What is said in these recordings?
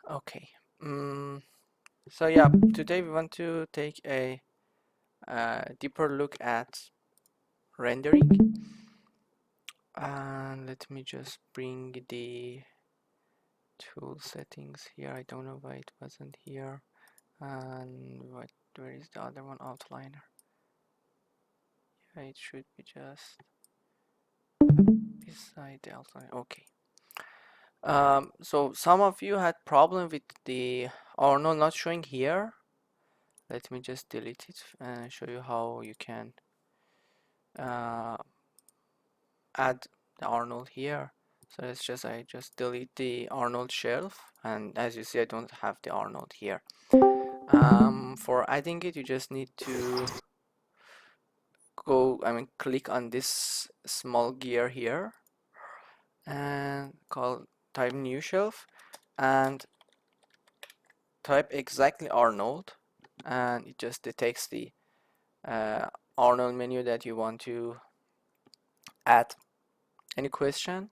Okay. So yeah, today we want to take a deeper look at rendering. And let me just bring the tool settings here. I don't know why it wasn't here. And where is the other one? Outliner. Yeah, it should be just beside the outliner. Okay. So some of you had problem with the Arnold not showing here. Let me just delete it and show you how you can uh, add the Arnold here. So I just delete the Arnold shelf, and as you see I don't have the Arnold here. For adding it you just need to click on this small gear here and type new shelf and type exactly Arnold, and it just detects the uh, Arnold menu that you want to add. Any question?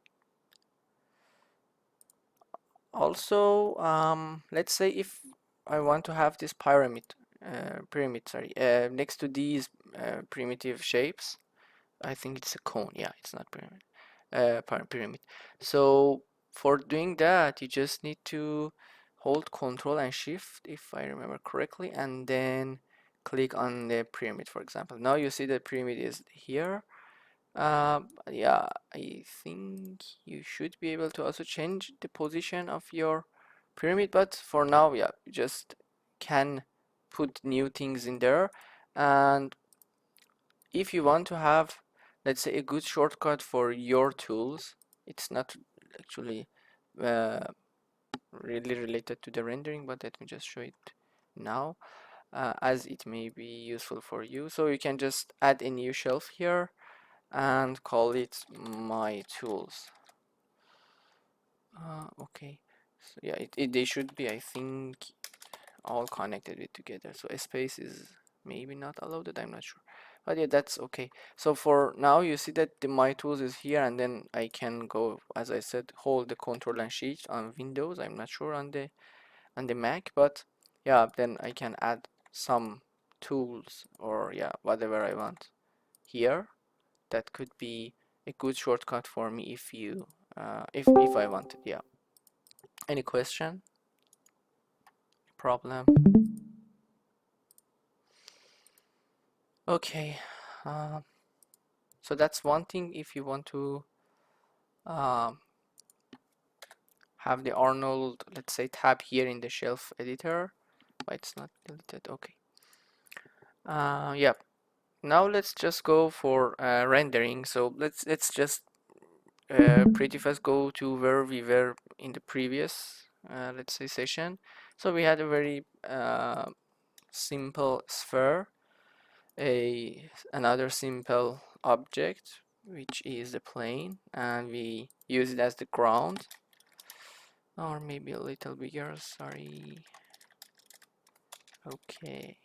Also, let's say if I want to have this pyramid, sorry, next to these primitive shapes, I think it's a cone. Yeah, it's not pyramid. Pyramid. So for doing that, you just need to hold Control and Shift, if I remember correctly, and then click on the pyramid, for example. Now you see the pyramid is here. Yeah, I think you should be able to also change the position of your pyramid, but for now, yeah, you just can put new things in there. And if you want to have, let's say, a good shortcut for your tools, it's not actually uh, really related to the rendering, but let me just show it now, as it may be useful for you. So you can just add a new shelf here and call it my tools. Okay, so yeah, they should be, I think, all connected with together. So a space is maybe not allowed, I'm not sure, but yeah, that's okay. So for now you see that the my tools is here, and then I can go, as I said, hold the Control and Shift on Windows. I'm not sure on the Mac, but yeah, then I can add some tools or yeah, whatever I want here. That could be a good shortcut for me if you if I wanted. Yeah, any question, problem? Okay, uh, so that's one thing if you want to um, have the Arnold, let's say, tab here in the shelf editor. Why it's not deleted? Okay. Yeah, now let's just go for rendering. So let's just pretty fast go to where we were in the previous let's say session. So we had a very simple sphere, another simple object which is the plane, and we use it as the ground, or maybe a little bigger, sorry. Okay,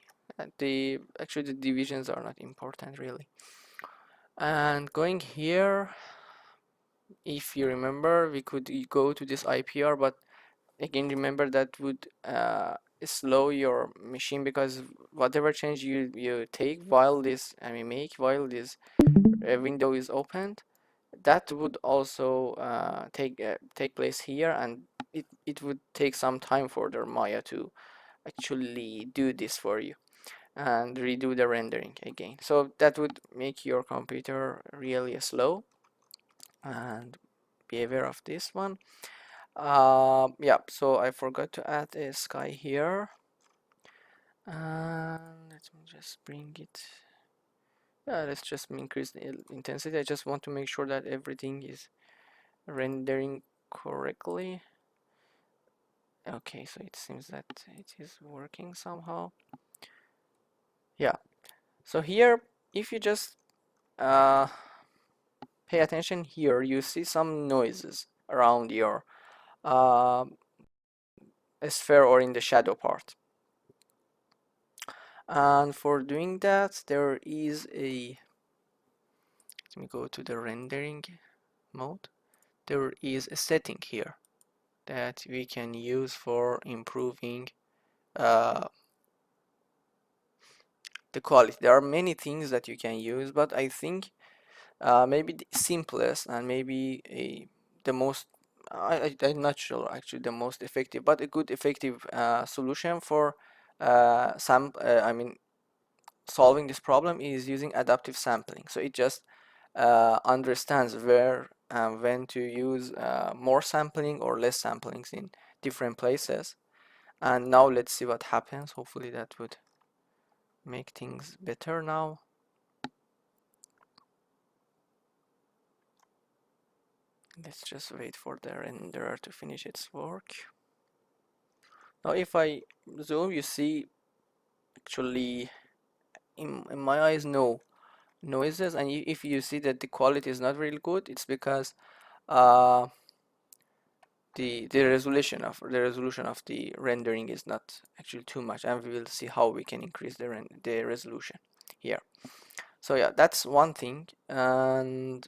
the actually the divisions are not important really. And going here, if you remember, we could go to this IPR, but again remember that would slow your machine, because whatever change you take while this while this window is opened, that would also take place here, and it would take some time for the Maya to actually do this for you and redo the rendering again. So that would make your computer really slow, and be aware of this one. Yeah, so I forgot to add a sky here. Let me just bring it. Yeah, let's just increase the intensity. I just want to make sure that everything is rendering correctly. Okay, so it seems that it is working somehow. Yeah, so here, if you just uh, pay attention here, you see some noises around your uh, sphere or in the shadow part. And for doing that, there is a, let me go to the rendering mode. There is a setting here that we can use for improving uh, the quality. There are many things that you can use, but I think maybe the simplest and maybe the most I'm not sure actually the most effective, but a good effective solution for I mean solving this problem is using adaptive sampling. So it just understands where and when to use more sampling or less samplings in different places. And now let's see what happens. Hopefully that would make things better now. Let's just wait for the renderer to finish its work. Now if I zoom, you see actually in my eyes no noises, and if you see that the quality is not really good, it's because uh, the resolution of the rendering is not actually too much, and we will see how we can increase the resolution here. So yeah, that's one thing. And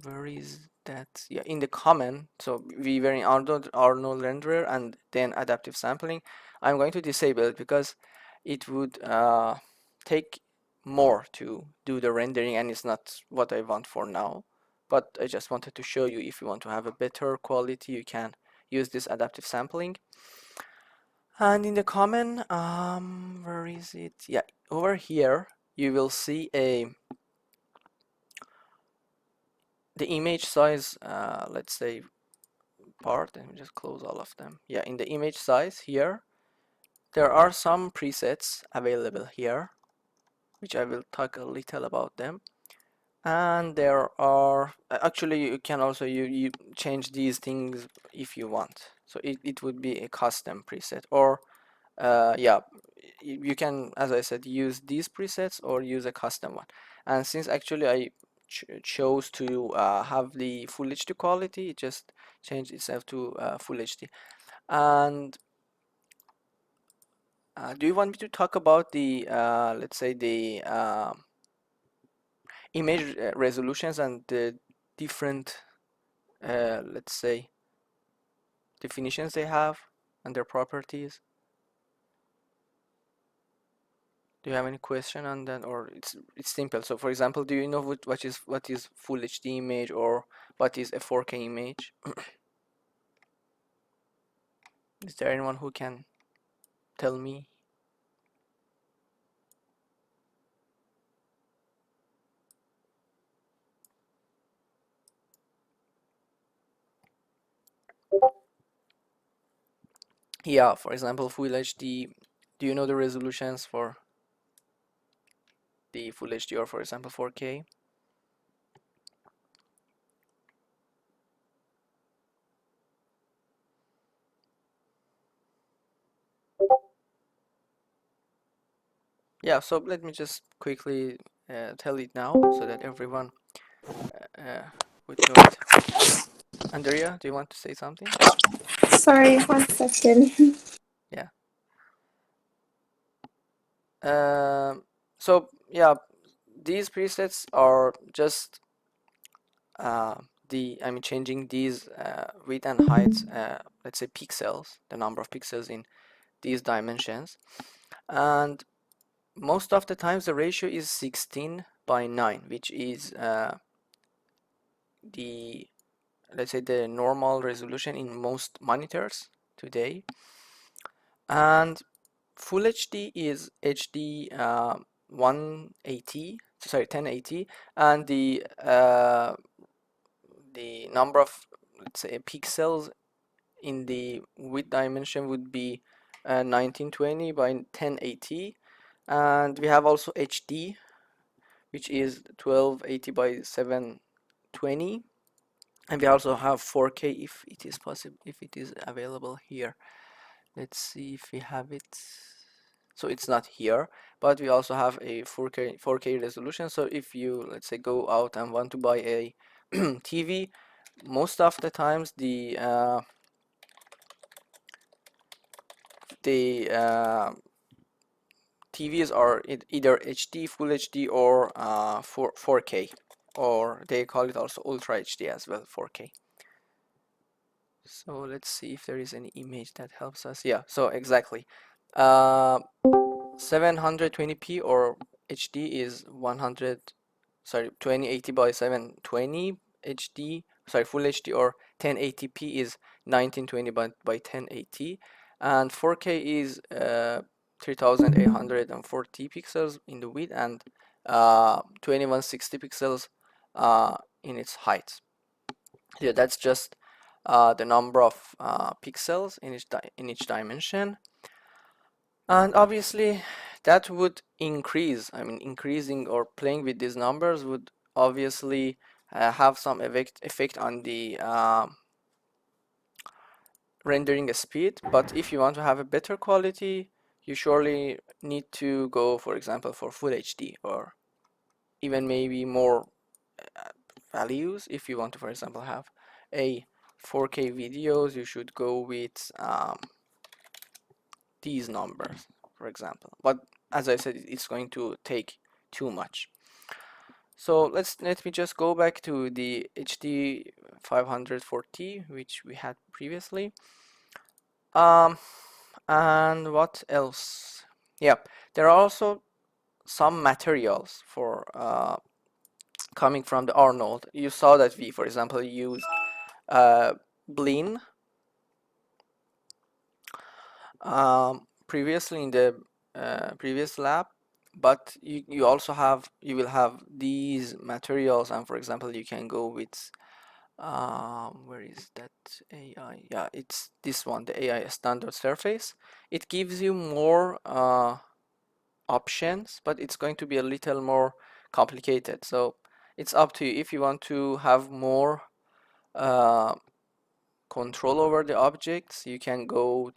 where is that? Yeah, in the comment. So we were in Arnold renderer and then adaptive sampling. I'm going to disable it because it would take more to do the rendering, and it's not what I want for now. But I just wanted to show you, if you want to have a better quality, you can use this adaptive sampling. And in the comment, where is it? Yeah, over here you will see the image size, let's say part. Let me just close all of them. Yeah, in the image size here, there are some presets available here, which I will talk a little about them. And there are actually you can also you change these things if you want. So it would be a custom preset, or yeah, you can, as I said, use these presets or use a custom one. And since actually I chose to have the full HD quality, it just changed itself to full HD. And do you want me to talk about the let's say the image resolutions and the different let's say definitions they have and their properties? Do you have any question on that, or it's simple? So for example, do you know what is full HD image, or what is a 4K image? Is there anyone who can tell me? Yeah, for example, full HD. Do you know the resolutions for the full HD, or for example 4K? Yeah, so let me just quickly tell it now so that everyone would know it. Andrea, do you want to say something? Sorry, 1 second. Yeah. So yeah, these presets are just uh, I mean changing these width and height, let's say pixels, the number of pixels in these dimensions, and most of the times the ratio is 16:9, which is the let's say the normal resolution in most monitors today. And full HD is HD 180, sorry 1080, and the number of, let's say, pixels in the width dimension would be 1920 by 1080, and we have also HD, which is 1280 by 720, and we also have 4K if it is possible, if it is available here. Let's see if we have it. So it's not here, but we also have a 4K resolution. So if you, let's say, go out and want to buy a TV, most of the times the TVs are either HD, Full HD, or 4K, or they call it also Ultra HD as well, 4K. So let's see if there is any image that helps us. Yeah, so exactly. Uh, 720p or HD is 2080 by 720 HD, sorry, full HD, or 1080p is 1920 by 1080, and 4K is 3840 pixels in the width and 2160 pixels in its height. Yeah, that's just the number of pixels in each dimension. And obviously that would increase, I mean, increasing or playing with these numbers would obviously have some effect on the rendering speed. But if you want to have a better quality, you surely need to go, for example, for full HD, or even maybe more values. If you want to, for example, have a 4K videos, you should go with these numbers, for example. But as I said, it's going to take too much. So let me just go back to the HD 540, which we had previously. Um, and what else? Yeah, there are also some materials for coming from the Arnold. You saw that we, for example, used uh, Blin previously in the previous lab, but you will have these materials, and for example you can go with where is that AI? Yeah, it's this one, the AI standard surface. It gives you more options, but it's going to be a little more complicated, so it's up to you. If you want to have more uh, control over the objects, you can go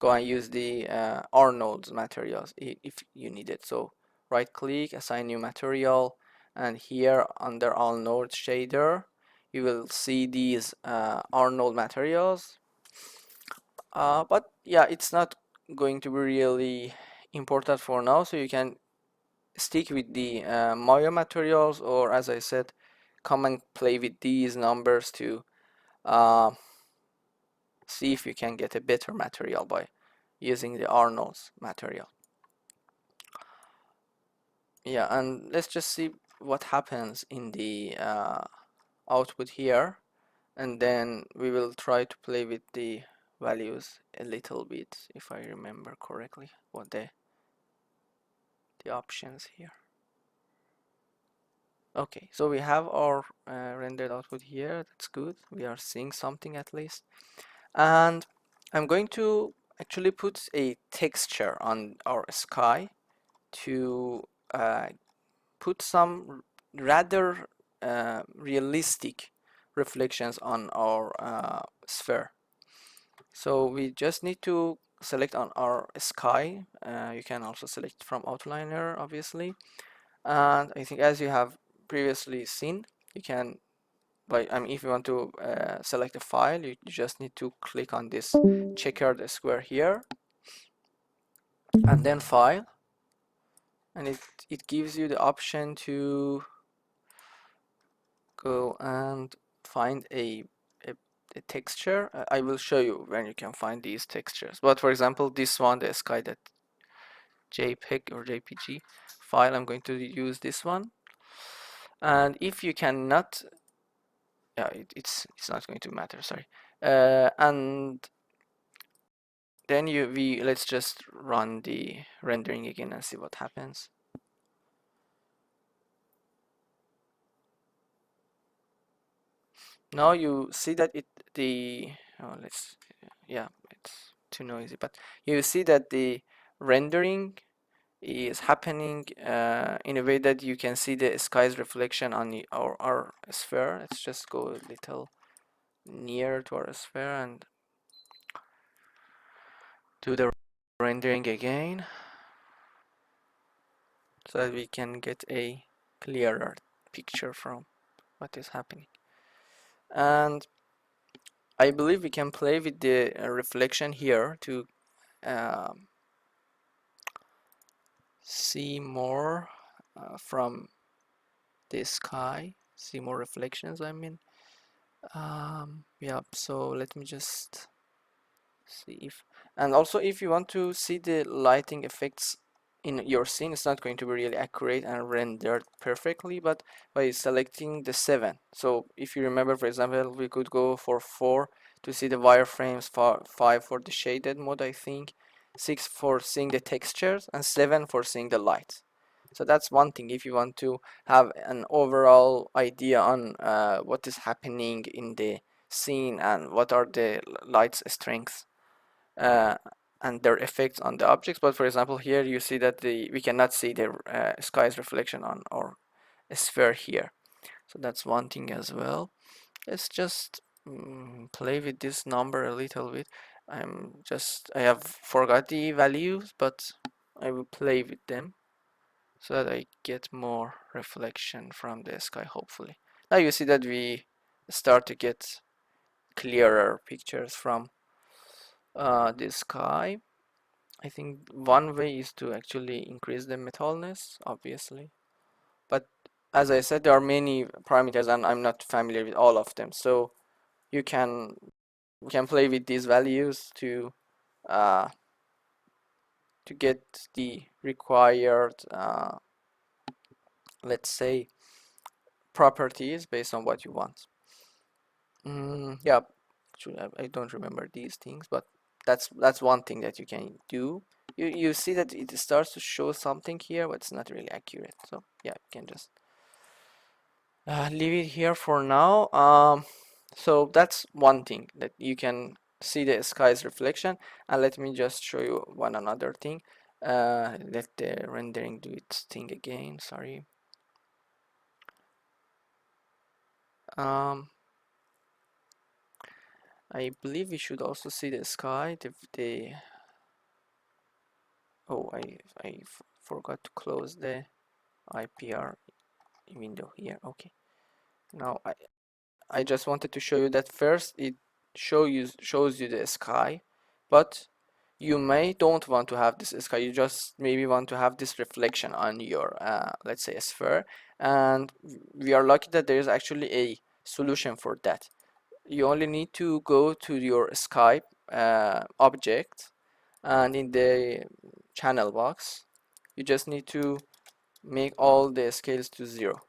and use the Arnold's materials if you need it. So right click, assign new material, and here under Arnold shader you will see these Arnold materials. But yeah, it's not going to be really important for now, so you can stick with the Maya materials, or as I said, come and play with these numbers to uh, see if you can get a better material by using the Arnold's material. Yeah, and let's just see what happens in the output here, and then we will try to play with the values a little bit, if I remember correctly what the options here. Okay, so we have our rendered output here. That's good. We are seeing something at least. And I'm going to actually put a texture on our sky to put some rather realistic reflections on our sphere. So we just need to select on our sky. You can also select from outliner, obviously. And I think as you have previously seen, you can, I mean, if you want to select a file, you just need to click on this checkered square here, and then file, and it gives you the option to go and find a, a texture. I will show you when you can find these textures. But for example, this one, the sky that JPEG or JPG file, I'm going to use this one. And if you cannot, yeah, it's not going to matter. Sorry. And then let's just run the rendering again and see what happens. Now you see that let's, yeah, it's too noisy, but you see that the rendering is happening in a way that you can see the sky's reflection on our sphere. Let's just go a little near to our sphere and do the rendering again so that we can get a clearer picture from what is happening. And I believe we can play with the reflection here to um, see more from the sky, see more reflections, I mean. Yeah, so let me just see if, and also if you want to see the lighting effects in your scene, it's not going to be really accurate and rendered perfectly, but by selecting the 7. So if you remember, for example, we could go for 4 to see the wireframes, 5 for the shaded mode, I think, 6 for seeing the textures, and 7 for seeing the light. So that's one thing if you want to have an overall idea on what is happening in the scene and what are the light's strengths uh, and their effects on the objects. But for example, here you see that we cannot see the sky's reflection on our sphere here. So that's one thing as well. Let's just play with this number a little bit. I have forgot the values, but I will play with them so that I get more reflection from the sky, hopefully. Now you see that we start to get clearer pictures from the sky. I think one way is to actually increase the metalness, obviously. But as I said, there are many parameters and I'm not familiar with all of them. So you can play with these values uh, to get the required, let's say, properties based on what you want. Yeah, actually, I don't remember these things, but that's one thing that you can do. You see that it starts to show something here, but it's not really accurate. So yeah, you can just leave it here for now. So that's one thing that you can see the sky's reflection. And let me just show you one another thing. Let the rendering do its thing again. Sorry. Um, I believe we should also see the sky. Oh, I forgot to close the IPR window here. Okay. Now I just wanted to show you that first it shows you the sky, but you may don't want to have this sky. You just maybe want to have this reflection on your let's say a sphere, and we are lucky that there is actually a solution for that. You only need to go to your sky object, and in the channel box you just need to make all the scales to 0.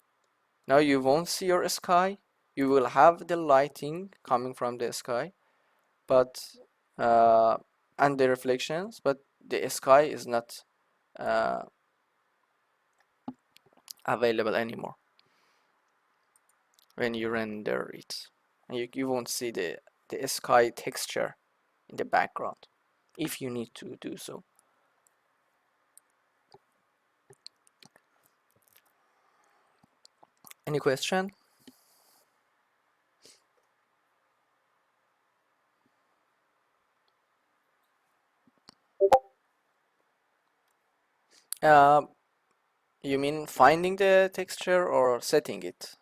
Now you won't see your sky. You will have the lighting coming from the sky, but uh, and the reflections, but the sky is not uh, available anymore when you render it. And you won't see the sky texture in the background if you need to do so. Any question? Uh, you mean finding the texture or setting it?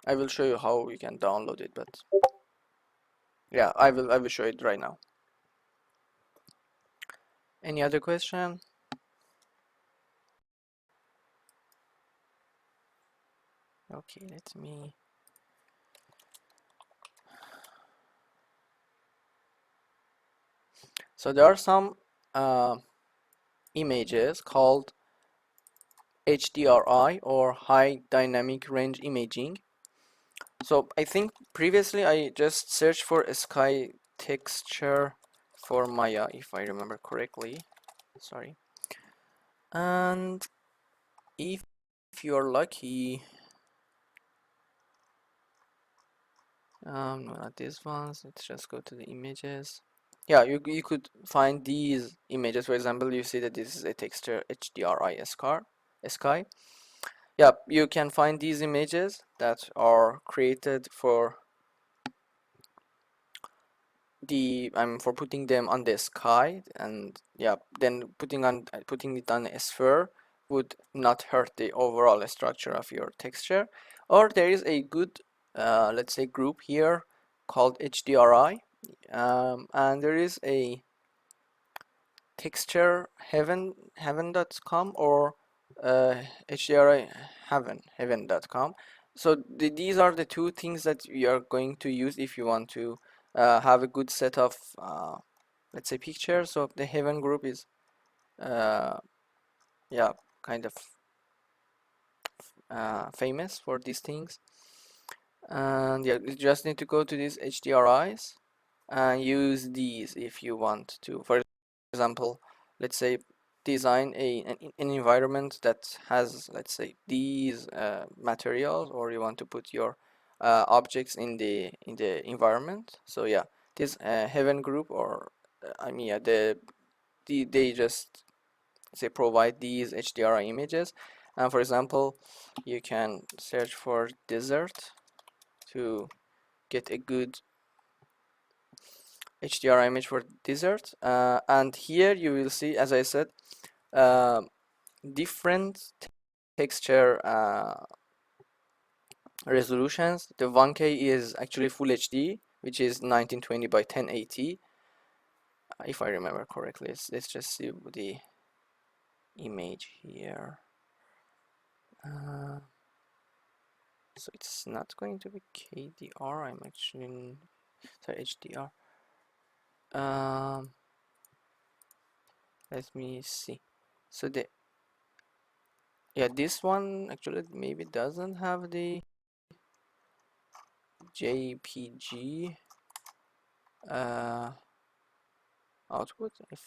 I will show you how you can download it, but yeah, I will show it right now. Any other question? Okay, let me. So there are some uh, images called HDRI or high dynamic range imaging. So I think previously I just searched for a sky texture for Maya, if I remember correctly. Sorry. And if you're lucky, no, not these ones. Let's just go to the images. Yeah, you could find these images. For example, you see that this is a texture HDRI sky. Yeah, you can find these images that are created for for putting them on the sky, and yeah, then putting it on a sphere would not hurt the overall structure of your texture. Or there is a good let's say group here called HDRI, and there is a texture heaven.com or HDRI heaven.com. So these are the two things that you are going to use if you want to have a good set of let's say pictures. So the heaven group is uh, yeah, kind of famous for these things. And yeah, you just need to go to these HDRIs and use these if you want to. For example, let's say design an environment that has, let's say, these materials, or you want to put your objects in the environment. So yeah, this heaven group, or I mean, yeah, they just say provide these HDRI images. And for example, you can search for desert to get a good HDR image for desert, and here you will see, as I said, uh, different texture resolutions. The 1K is actually full HD, which is 1920 by 1080, if I remember correctly. Let's just see the image here. uh, so it's not going to be KDR, I'm actually sorry, HDR. um, Let me see. So the yeah, this one actually maybe doesn't have the JPG uh, output. If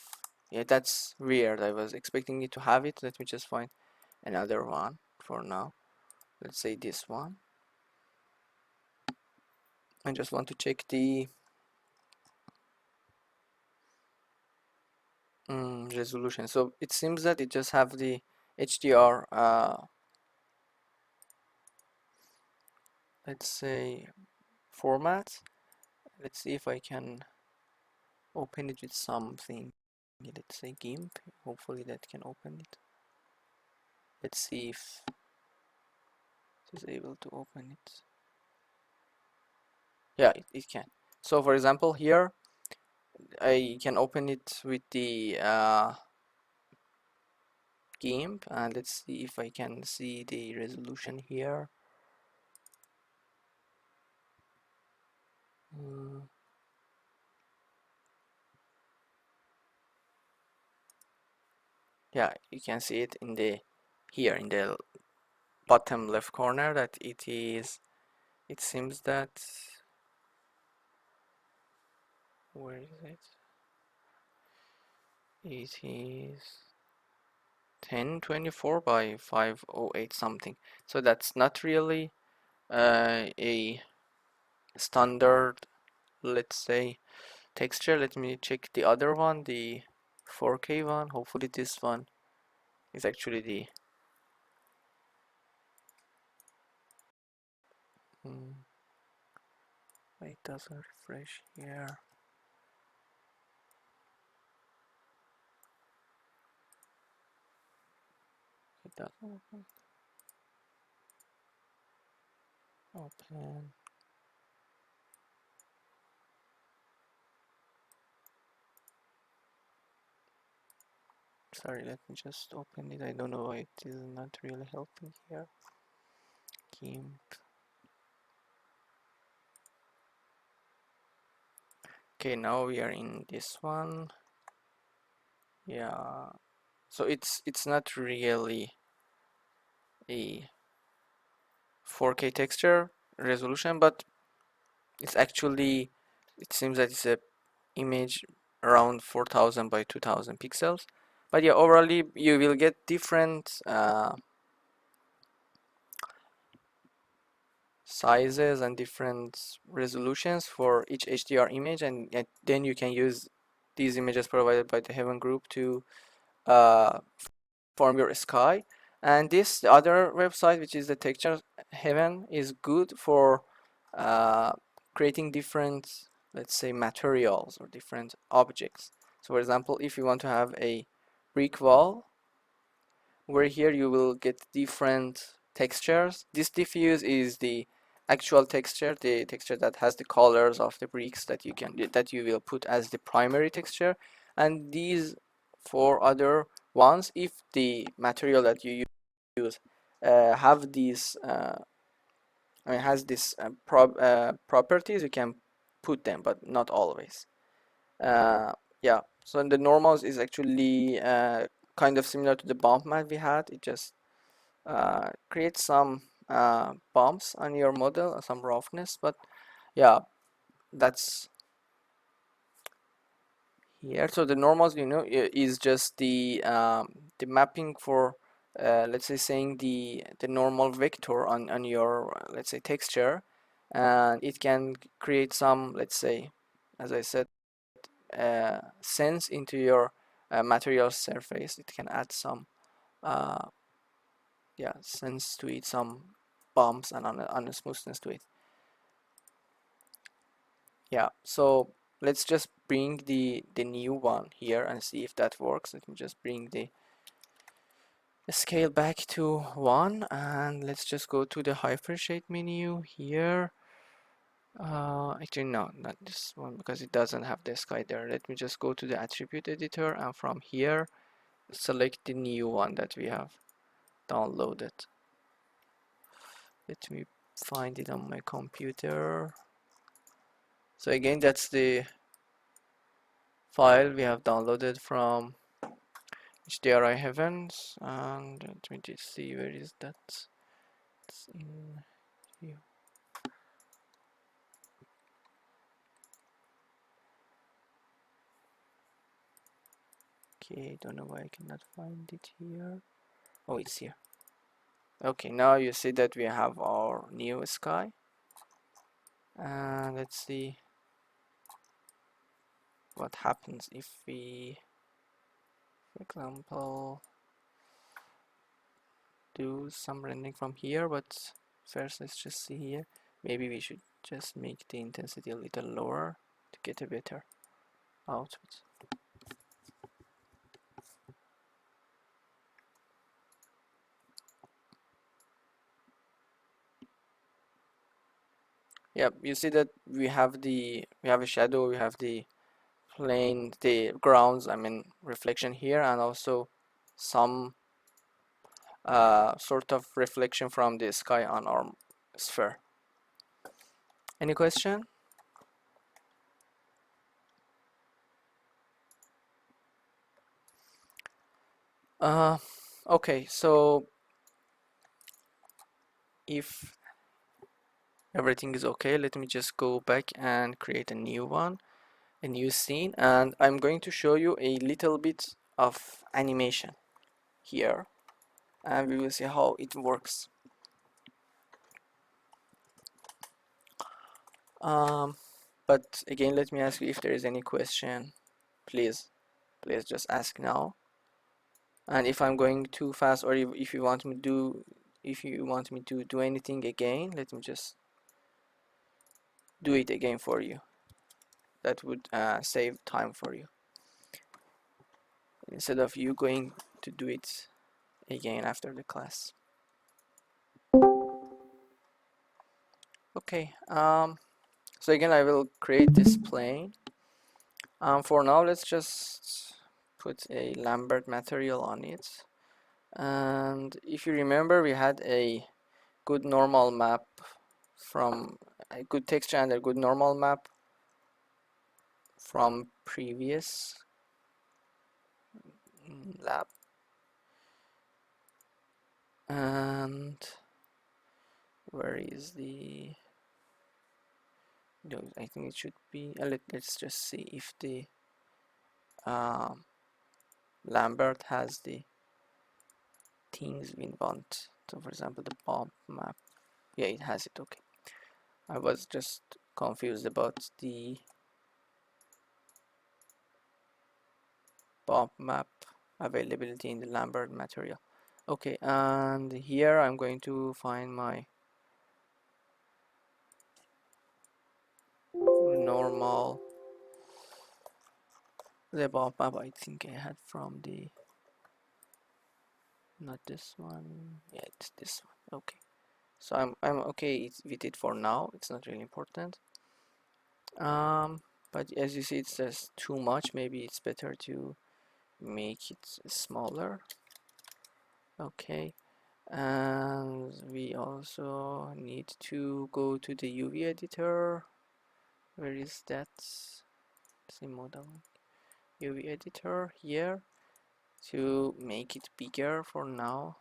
yeah, that's weird. I was expecting it to have it. Let me just find another one for now. Let's say this one. I just want to check the resolution. So it seems that it just have the HDR. Let's say format. Let's see if I can open it with something. Let's say GIMP. Hopefully that can open it. Let's see if it is able to open it. Yeah, it can. So for example, here I can open it with the GIMP, and let's see if I can see the resolution here. Mm, yeah, you can see it in the here in the bottom left corner that it is. It seems that where is it? It is 1024 by 508 something. So that's not really a standard, let's say, texture. Let me check the other one, the 4K one. Hopefully this one is actually the mm, it doesn't refresh here. It doesn't open. Sorry, let me just open it. I don't know why it is not really helping here. GIMP. Okay, now we are in this one. Yeah, so it's not really a 4K texture resolution, but it's actually, it seems that it's a image around 4000 by 2000 pixels. But yeah, overall you will get different sizes and different resolutions for each HDR image, and then you can use these images provided by the Heaven Group to uh, form your sky. And this other website, which is the Texture Heaven, is good for uh, creating different, let's say, materials or different objects. So for example, if you want to have a brick wall, where here you will get different textures. This diffuse is the actual texture, the texture that has the colors of the bricks that you will put as the primary texture. And these four other ones, if the material that you use have these I mean has these properties, you can put them, but not always. Yeah, so the normals is actually kind of similar to the bump map we had. It just creates some bumps on your model, some roughness, but yeah, that's here. So the normals, is just the mapping for let's say saying the normal vector on your let's say texture, and it can create some, let's say, as I said, sense into your material surface. It can add some uh, yeah, sense to it, some bumps and on a smoothness to it. Yeah, so let's just bring the new one here and see if that works. Let me just bring the scale back to 1, and let's just go to the hypershade menu here. Actually no, not this one, because it doesn't have the sky there. Let me just go to the attribute editor, and from here select the new one that we have downloaded. Let me find it on my computer. So again, that's the file we have downloaded from HDRI Heavens, and let me just see where is that. It's in here. Okay, don't know why I cannot find it here. Oh, it's here. Okay, now you see that we have our new sky, and let's see what happens if we, for example, do some rendering from here. But first let's just see here. Maybe we should just make the intensity a little lower to get a better output. Yeah, you see that we have a shadow, we have the plane, the grounds, I mean reflection here, and also some sort of reflection from the sky on our sphere. Any question? Uh, okay, so if everything is okay, let me just go back and create a new one, a new scene, and I'm going to show you a little bit of animation here, and we will see how it works. Um, but again, let me ask you if there is any question. Please just ask now. And if I'm going too fast, or if you want me to do anything again, let me just do it again for you. That would save time for you instead of you going to do it again after the class. Okay. So again, I will create this plane. For now, let's just put a Lambert material on it. And if you remember, we had a good normal map from a good texture and a good normal map from previous lab. And where is the, no, I think it should be, let's just see if the um, Lambert has the things we want. So for example, the bump map, yeah, it has it. Okay, I was just confused about the bump map availability in the Lambert material. Okay, and here I'm going to find my normal, the bump map I think I had from the, not this one, yeah, it's this one. Okay, so I'm okay with it for now. It's not really important. But as you see, it says too much. Maybe it's better to make it smaller. Okay, And we also need to go to the UV editor. Where is that? See model UV editor here to make it bigger for now.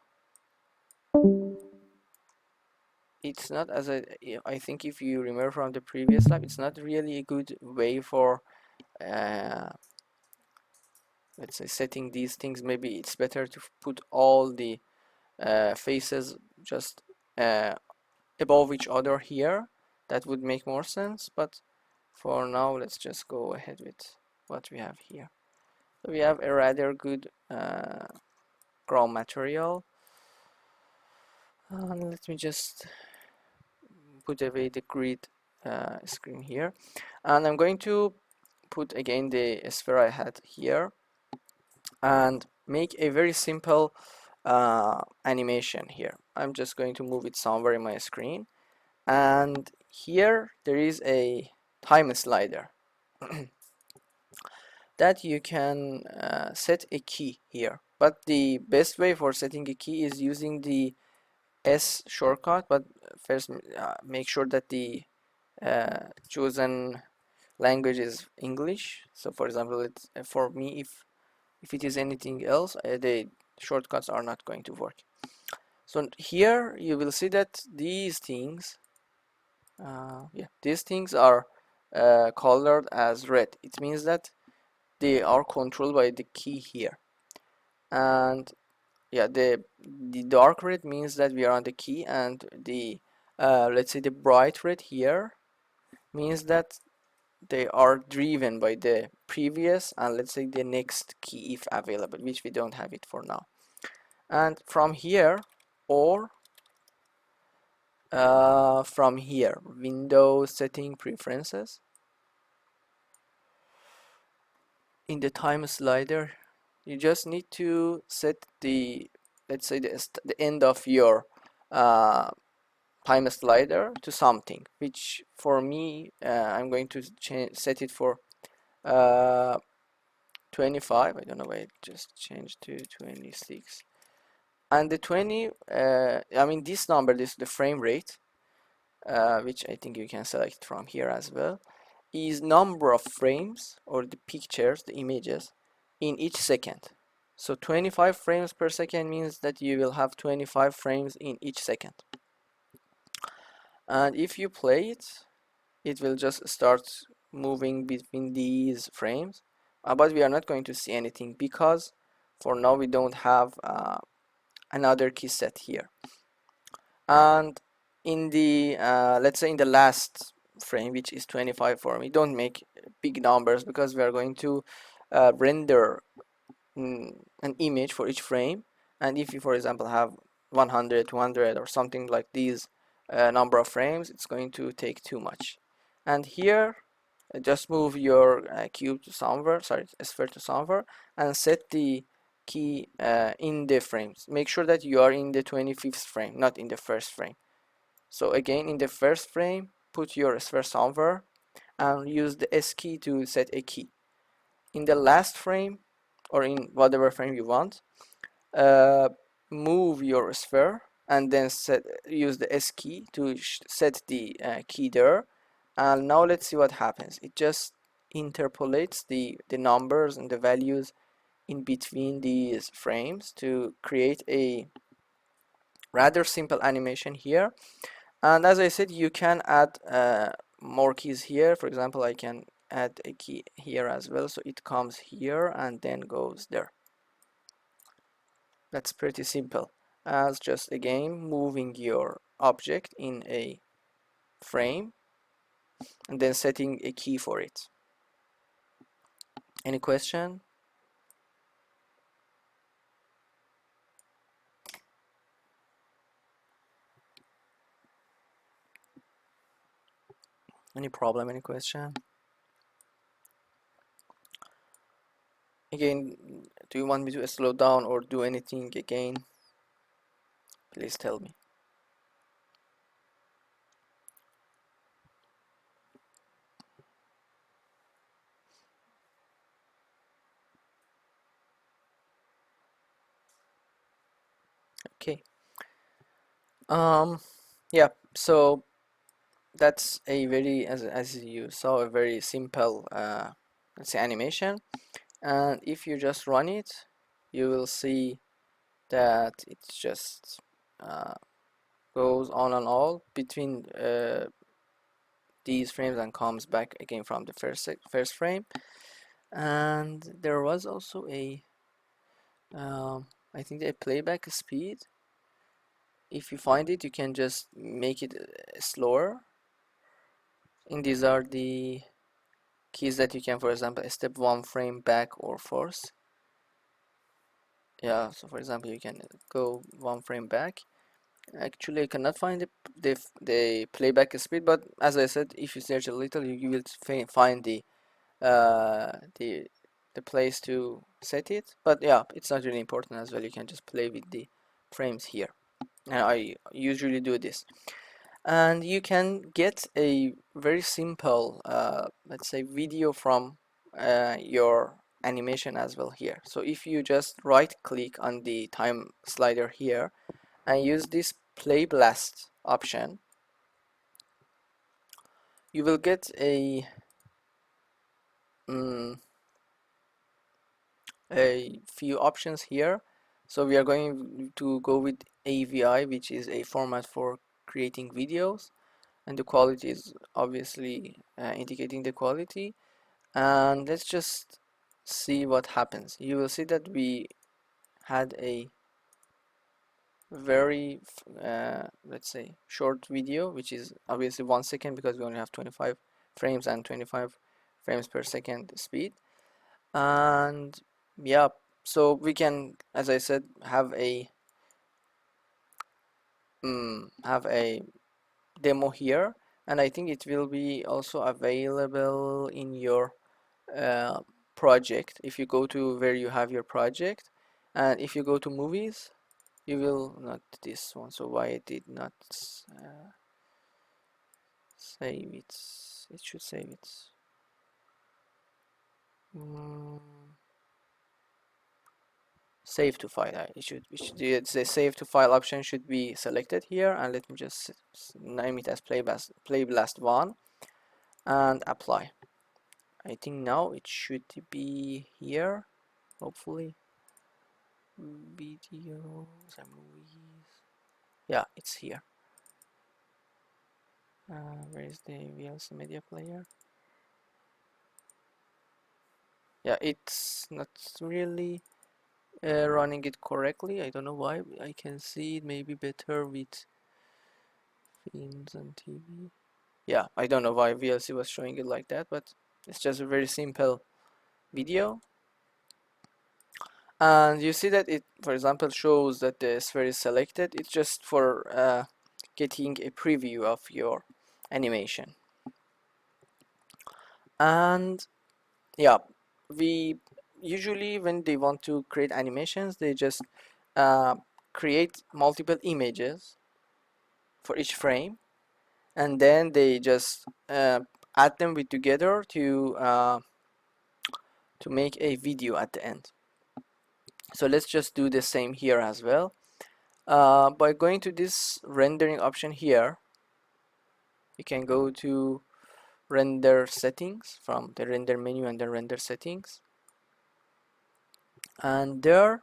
It's not as I think if you remember from the previous lab, it's not really a good way for uh, let's say setting these things. Maybe it's better to put all the faces just above each other here. That would make more sense, but for now let's just go ahead with what we have here. So we have a rather good ground material. Let me just put away the grid screen here, and I'm going to put again the sphere I had here and make a very simple animation here. I'm just going to move it somewhere in my screen, and here there is a time slider that you can set a key here, but the best way for setting a key is using the S shortcut. But first make sure that the chosen language is English. So for example, it's for me, if it is anything else, the shortcuts are not going to work. So here you will see that these things yeah, these things are colored as red. It means that they are controlled by the key here. And yeah, the dark red means that we are on the key, and the let's say the bright red here means that they are driven by the previous and let's say the next key if available, which we don't have it for now. And from here, or from here, window setting preferences, in the time slider you just need to set the, let's say, the end of your uh, time slider to something, which for me I'm going to set it for uh, 25. I don't know why it just changed to 26. And the 20 I mean this number, this the frame rate, which I think you can select from here as well, is number of frames or the pictures, the images in each second. So 25 frames per second means that you will have 25 frames in each second. And if you play it, it will just start moving between these frames. But we are not going to see anything because for now we don't have another key set here. And in the let's say in the last frame, which is 25 for me, don't make big numbers because we are going to render an image for each frame. And if you, for example, have 100, 200 or something like these number of frames, it's going to take too much. And here just move your cube to somewhere, sorry, sphere to somewhere, and set the key in the frames. Make sure that you are in the 25th frame, not in the first frame. So again, in the first frame, put your sphere somewhere and use the S key to set a key. In the last frame, or in whatever frame you want, uh, move your sphere and then use the S key to set the key there. And now let's see what happens. It just interpolates the numbers and the values in between these frames to create a rather simple animation here. And as I said, you can add more keys here. For example, I can add a key here as well, so it comes here and then goes there. That's pretty simple, as just again moving your object in a frame and then setting a key for it. Any question? Any problem? Any question? Again, do you want me to slow down or do anything again? Please tell me. Okay. Um, yeah, so that's a very, as you saw, a very simple, let's say, animation. And if you just run it, you will see that it just uh, goes on and all between these frames and comes back again from the first frame. And there was also a I think a playback speed. If you find it, you can just make it slower. And these are the keys that you can, for example, step one frame back or force. Yeah, so for example, you can go one frame back. Actually, I cannot find the playback speed, but as I said, if you search a little, you will find uh, the the place to set it. But yeah, it's not really important as well. You can just play with the frames here, and I usually do this. And you can get a very simple, let's say, video from your animation as well here. So if you just right click on the time slider here and use this play blast option, you will get mm, a few options here. So we are going to go with AVI, which is a format for creating videos, and the quality is obviously indicating the quality. And let's just see what happens. You will see that we had a very let's say short video, which is obviously 1 second because we only have 25 frames and 25 frames per second speed. And yeah, so we can, as I said, have a demo here, and I think it will be also available in your uh, project. If you go to where you have your project, and if you go to movies, you will not this one. So why it did not save it? It should save it. mm, Save to file. The save to file option should be selected here, and let me just name it as Playblast 1 and apply. I think now it should be here, hopefully. Videos and movies. Yeah, it's here. Where is the VLC media player? Yeah, it's not really running it correctly. I don't know why. I can see it maybe better with films and TV. Yeah, I don't know why VLC was showing it like that, but it's just a very simple video. And you see that it, for example, shows that the sphere is selected. It's just for getting a preview of your animation. And yeah, we usually, when they want to create animations, they just uh, create multiple images for each frame, and then they just add them with together to make a video at the end. So let's just do the same here as well. By going to this rendering option here, you can go to render settings from the render menu and the render settings, and there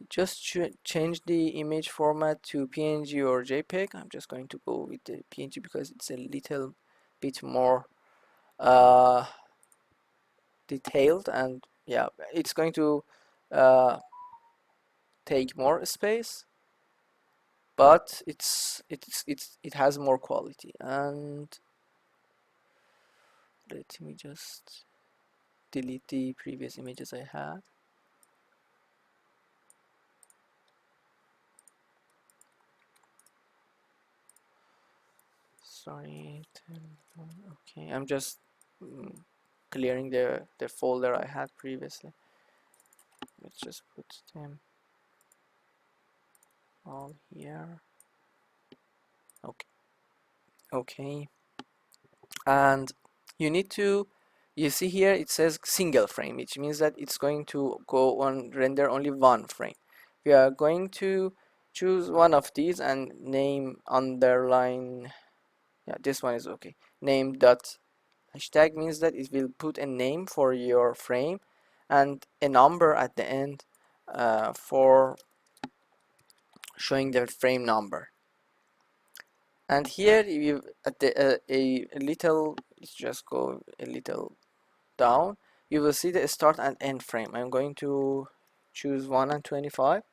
just change the image format to PNG or JPEG. I'm just going to go with the PNG because it's a little bit more uh, detailed, and yeah, it's going to uh, take more space, but it has more quality. And let me just delete the previous images I had. Sorry. Okay, I'm just clearing the folder I had previously. Let's just put them all here. Okay. Okay. And you need to, you see here it says single frame, which means that it's going to go on render only one frame. We are going to choose one of these and name underline, yeah, this one is okay. Name dot hashtag means that it will put a name for your frame and a number at the end for showing the frame number. And here you at the a little, let's just go a little down, you will see the start and end frame. I'm going to choose 1 and 25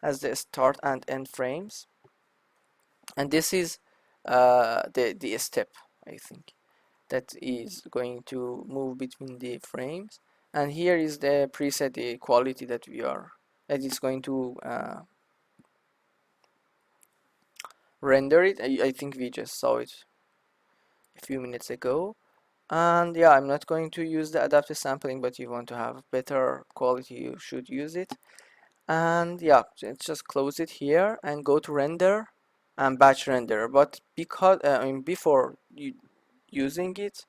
as the start and end frames, and this is the step, I think, that is going to move between the frames. And here is the preset, the quality that that is going to render it. I think we just saw it a few minutes ago. And yeah, I'm not going to use the adaptive sampling, but you want to have better quality, you should use it. And yeah, let's just close it here and go to render and batch render. But because I mean, before you using it,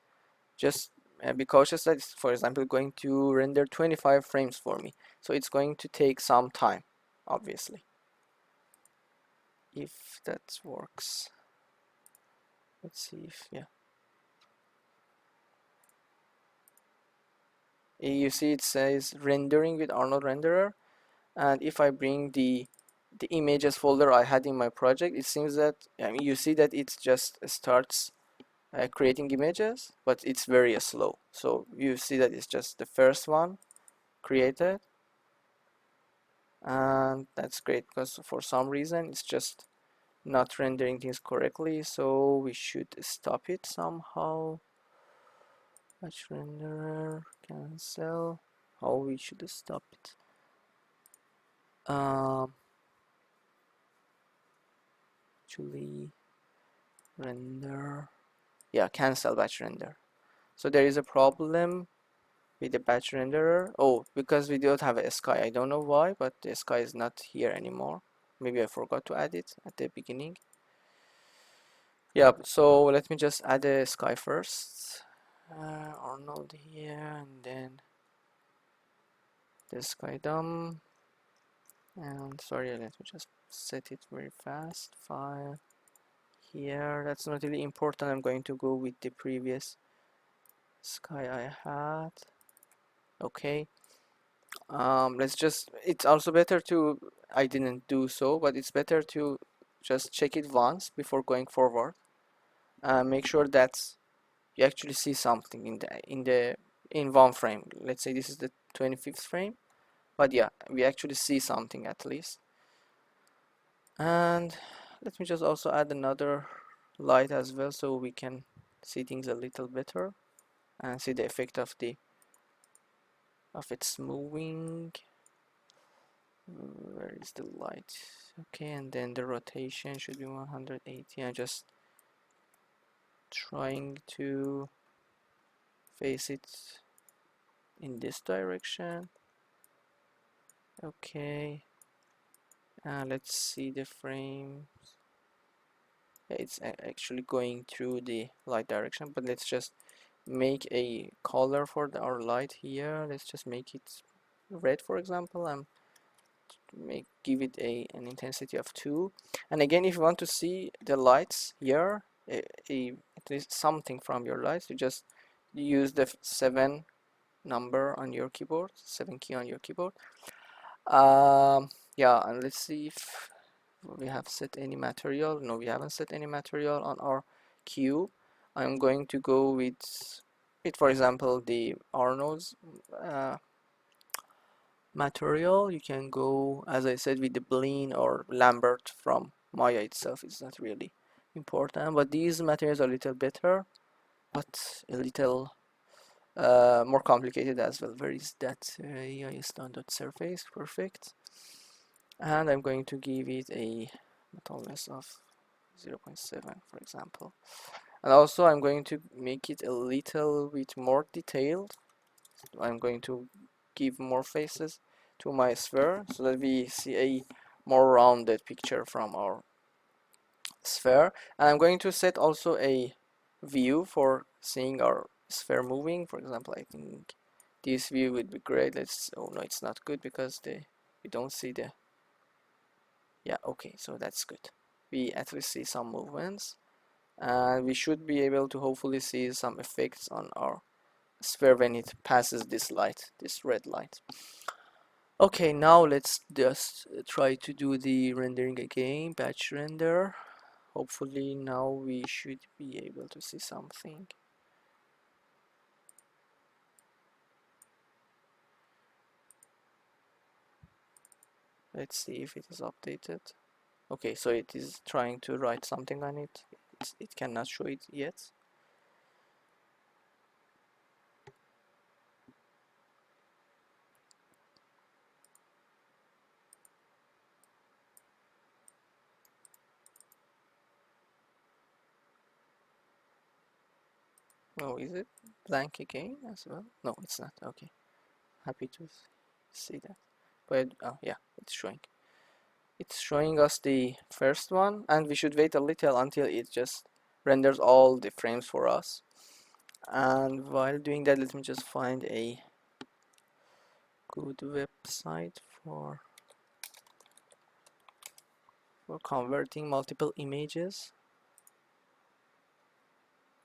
just be cautious that it's, for example, going to render 25 frames for me, so it's going to take some time, obviously. If that works, let's see if, yeah, you see it says rendering with Arnold renderer. And if I bring the images folder I had in my project, it seems that, I mean, you see that it just starts creating images, but it's very slow. So you see that it's just the first one created, and that's great because for some reason it's just not rendering things correctly, so we should stop it somehow. Batch renderer, cancel. How we should stop it? Um, actually, render. Yeah, cancel batch render. So there is a problem with the batch renderer. Oh, because we don't have a sky. I don't know why, but the sky is not here anymore. Maybe I forgot to add it at the beginning. Yeah, so let me just add a sky first. Arnold here, and then the sky DOM. And sorry, let me just set it very fast. File here. That's not really important. I'm going to go with the previous sky I had. Okay. Let's just, it's also better to, I didn't do so, but it's better to just check it once before going forward. Make sure that you actually see something in one frame. Let's say this is the 25th frame, but yeah, we actually see something at least. And let me just also add another light as well, so we can see things a little better and see the effect of its moving. Where is the light? Okay, and then the rotation should be 180. I'm just trying to face it in this direction. Okay, let's see the frame. Yeah, it's actually going through the light direction, but let's just make a color for our light here. Let's just make it red, for example, and give it an intensity of 2. And again, if you want to see the lights here, at least something from your lights, you just use the 7 number on your keyboard, 7 key on your keyboard. Yeah, and let's see if we have set any material. No, we haven't set any material on our cube. I'm going to go with, for example, the Arnold's material. You can go, as I said, with the Bleen or Lambert from Maya itself. It's not really important, but these materials are a little better, but a little more complicated as well. Where is that AI standard surface? Perfect. And I'm going to give it a metalness of 0.7, for example. And also I'm going to make it a little bit more detailed. I'm going to give more faces to my sphere so that we see a more rounded picture from our sphere. And I'm going to set also a view for seeing our sphere moving. For example, I think this view would be great. Oh no, it's not good because we don't see Yeah, okay, so that's good. We at least see some movements, and we should be able to hopefully see some effects on our sphere when it passes this light, this red light. Okay, now let's just try to do the rendering again, batch render. Hopefully now we should be able to see something. Let's see if it is updated. Okay, so it is trying to write something on it. It cannot show it yet. Oh, is it blank again as well? No, it's not. Okay, happy to see that. But oh yeah, it's showing. It's showing us the first one, and we should wait a little until it just renders all the frames for us. And while doing that, let me just find a good website for converting multiple images.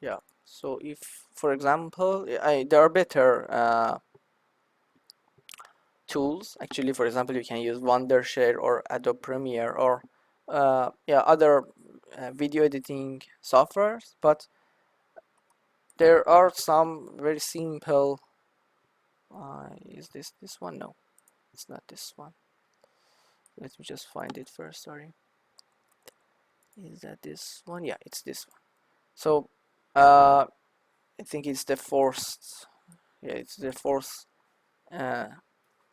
Yeah, so if, for example, there are better tools. Actually, for example, you can use Wondershare or Adobe Premiere or yeah, other video editing softwares, but there are some very simple. Is this one? No, it's not this one. Let me just find it first. Sorry. Is that this one? Yeah, it's this one. So I think it's the fourth. Yeah, it's the fourth uh,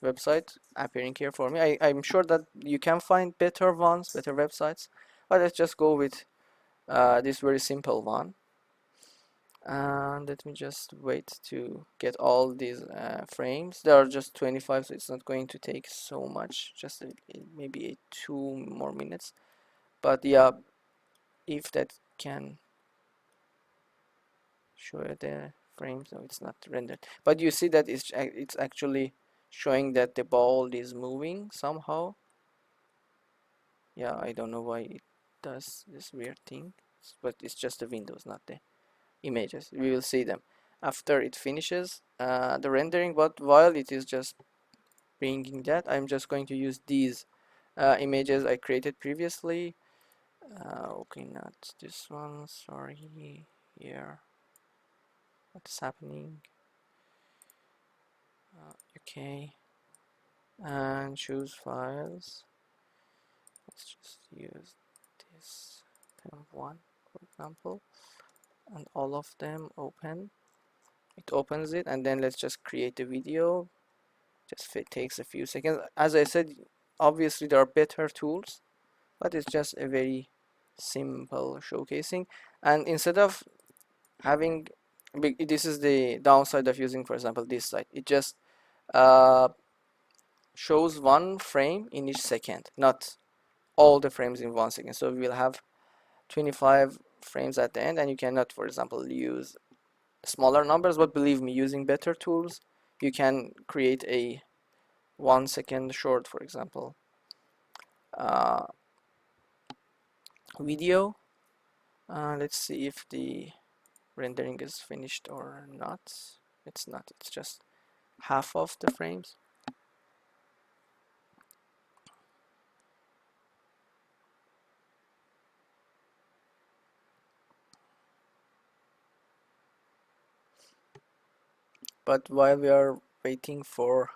website appearing here for me. I'm sure that you can find better ones, better websites, but let's just go with this very simple one. And let me just wait to get all these frames. There are just 25, so it's not going to take so much, just maybe 2 more minutes. But yeah, if that can show the frames, no, it's not rendered. But you see that it's actually showing that the ball is moving somehow. Yeah, I don't know why it does this weird thing, but it's just the windows, not the images. We will see them after it finishes the rendering, but while it is just bringing that, I'm just going to use these images I created previously. Okay, not this one, sorry. Here, what's happening? Okay, and choose files. Let's just use this one, for example, and all of them open. It opens it, and then let's just create a video. Just it takes a few seconds. As I said, obviously there are better tools, but it's just a very simple showcasing. And instead of having this is the downside of using, for example, this site. It just uh, shows one frame in each second, not all the frames in 1 second. So we will have 25 frames at the end, and you cannot, for example, use smaller numbers. But believe me, using better tools, you can create a 1 second short, for example, uh, video. Let's see if the rendering is finished or not. It's not, it's just half of the frames. But while we are waiting for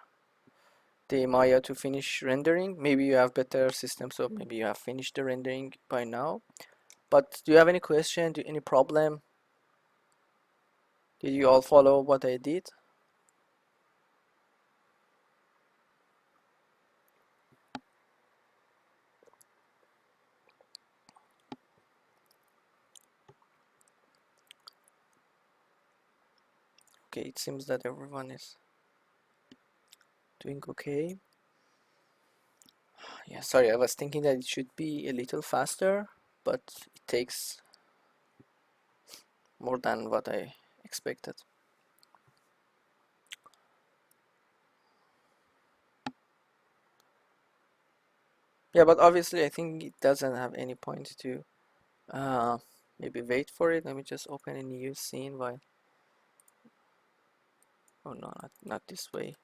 the Maya to finish rendering, maybe you have better system, so maybe you have finished the rendering by now. But do you have any question, any problem? Did you all follow what I did? Okay, it seems that everyone is doing okay. Yeah, sorry, I was thinking that it should be a little faster, but it takes more than what I expected. Yeah, but obviously I think it doesn't have any point to uh, maybe wait for it. Let me just open a new scene while, oh no, not this way.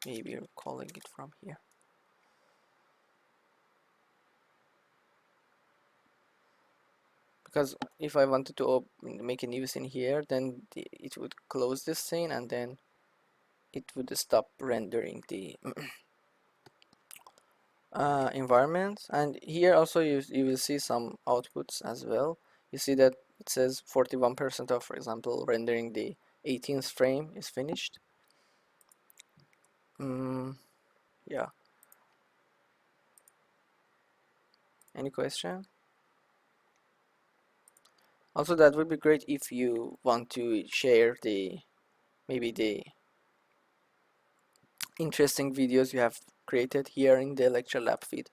Maybe you're calling it from here. Because if I wanted to make a new scene here, then it would close this scene and then it would stop rendering the environment. And here also you will see some outputs as well. You see that it says 41% of, for example, rendering the 18th frame is finished. Yeah, any question? Also, that would be great if you want to share the maybe the interesting videos you have created here in the lecture lab feed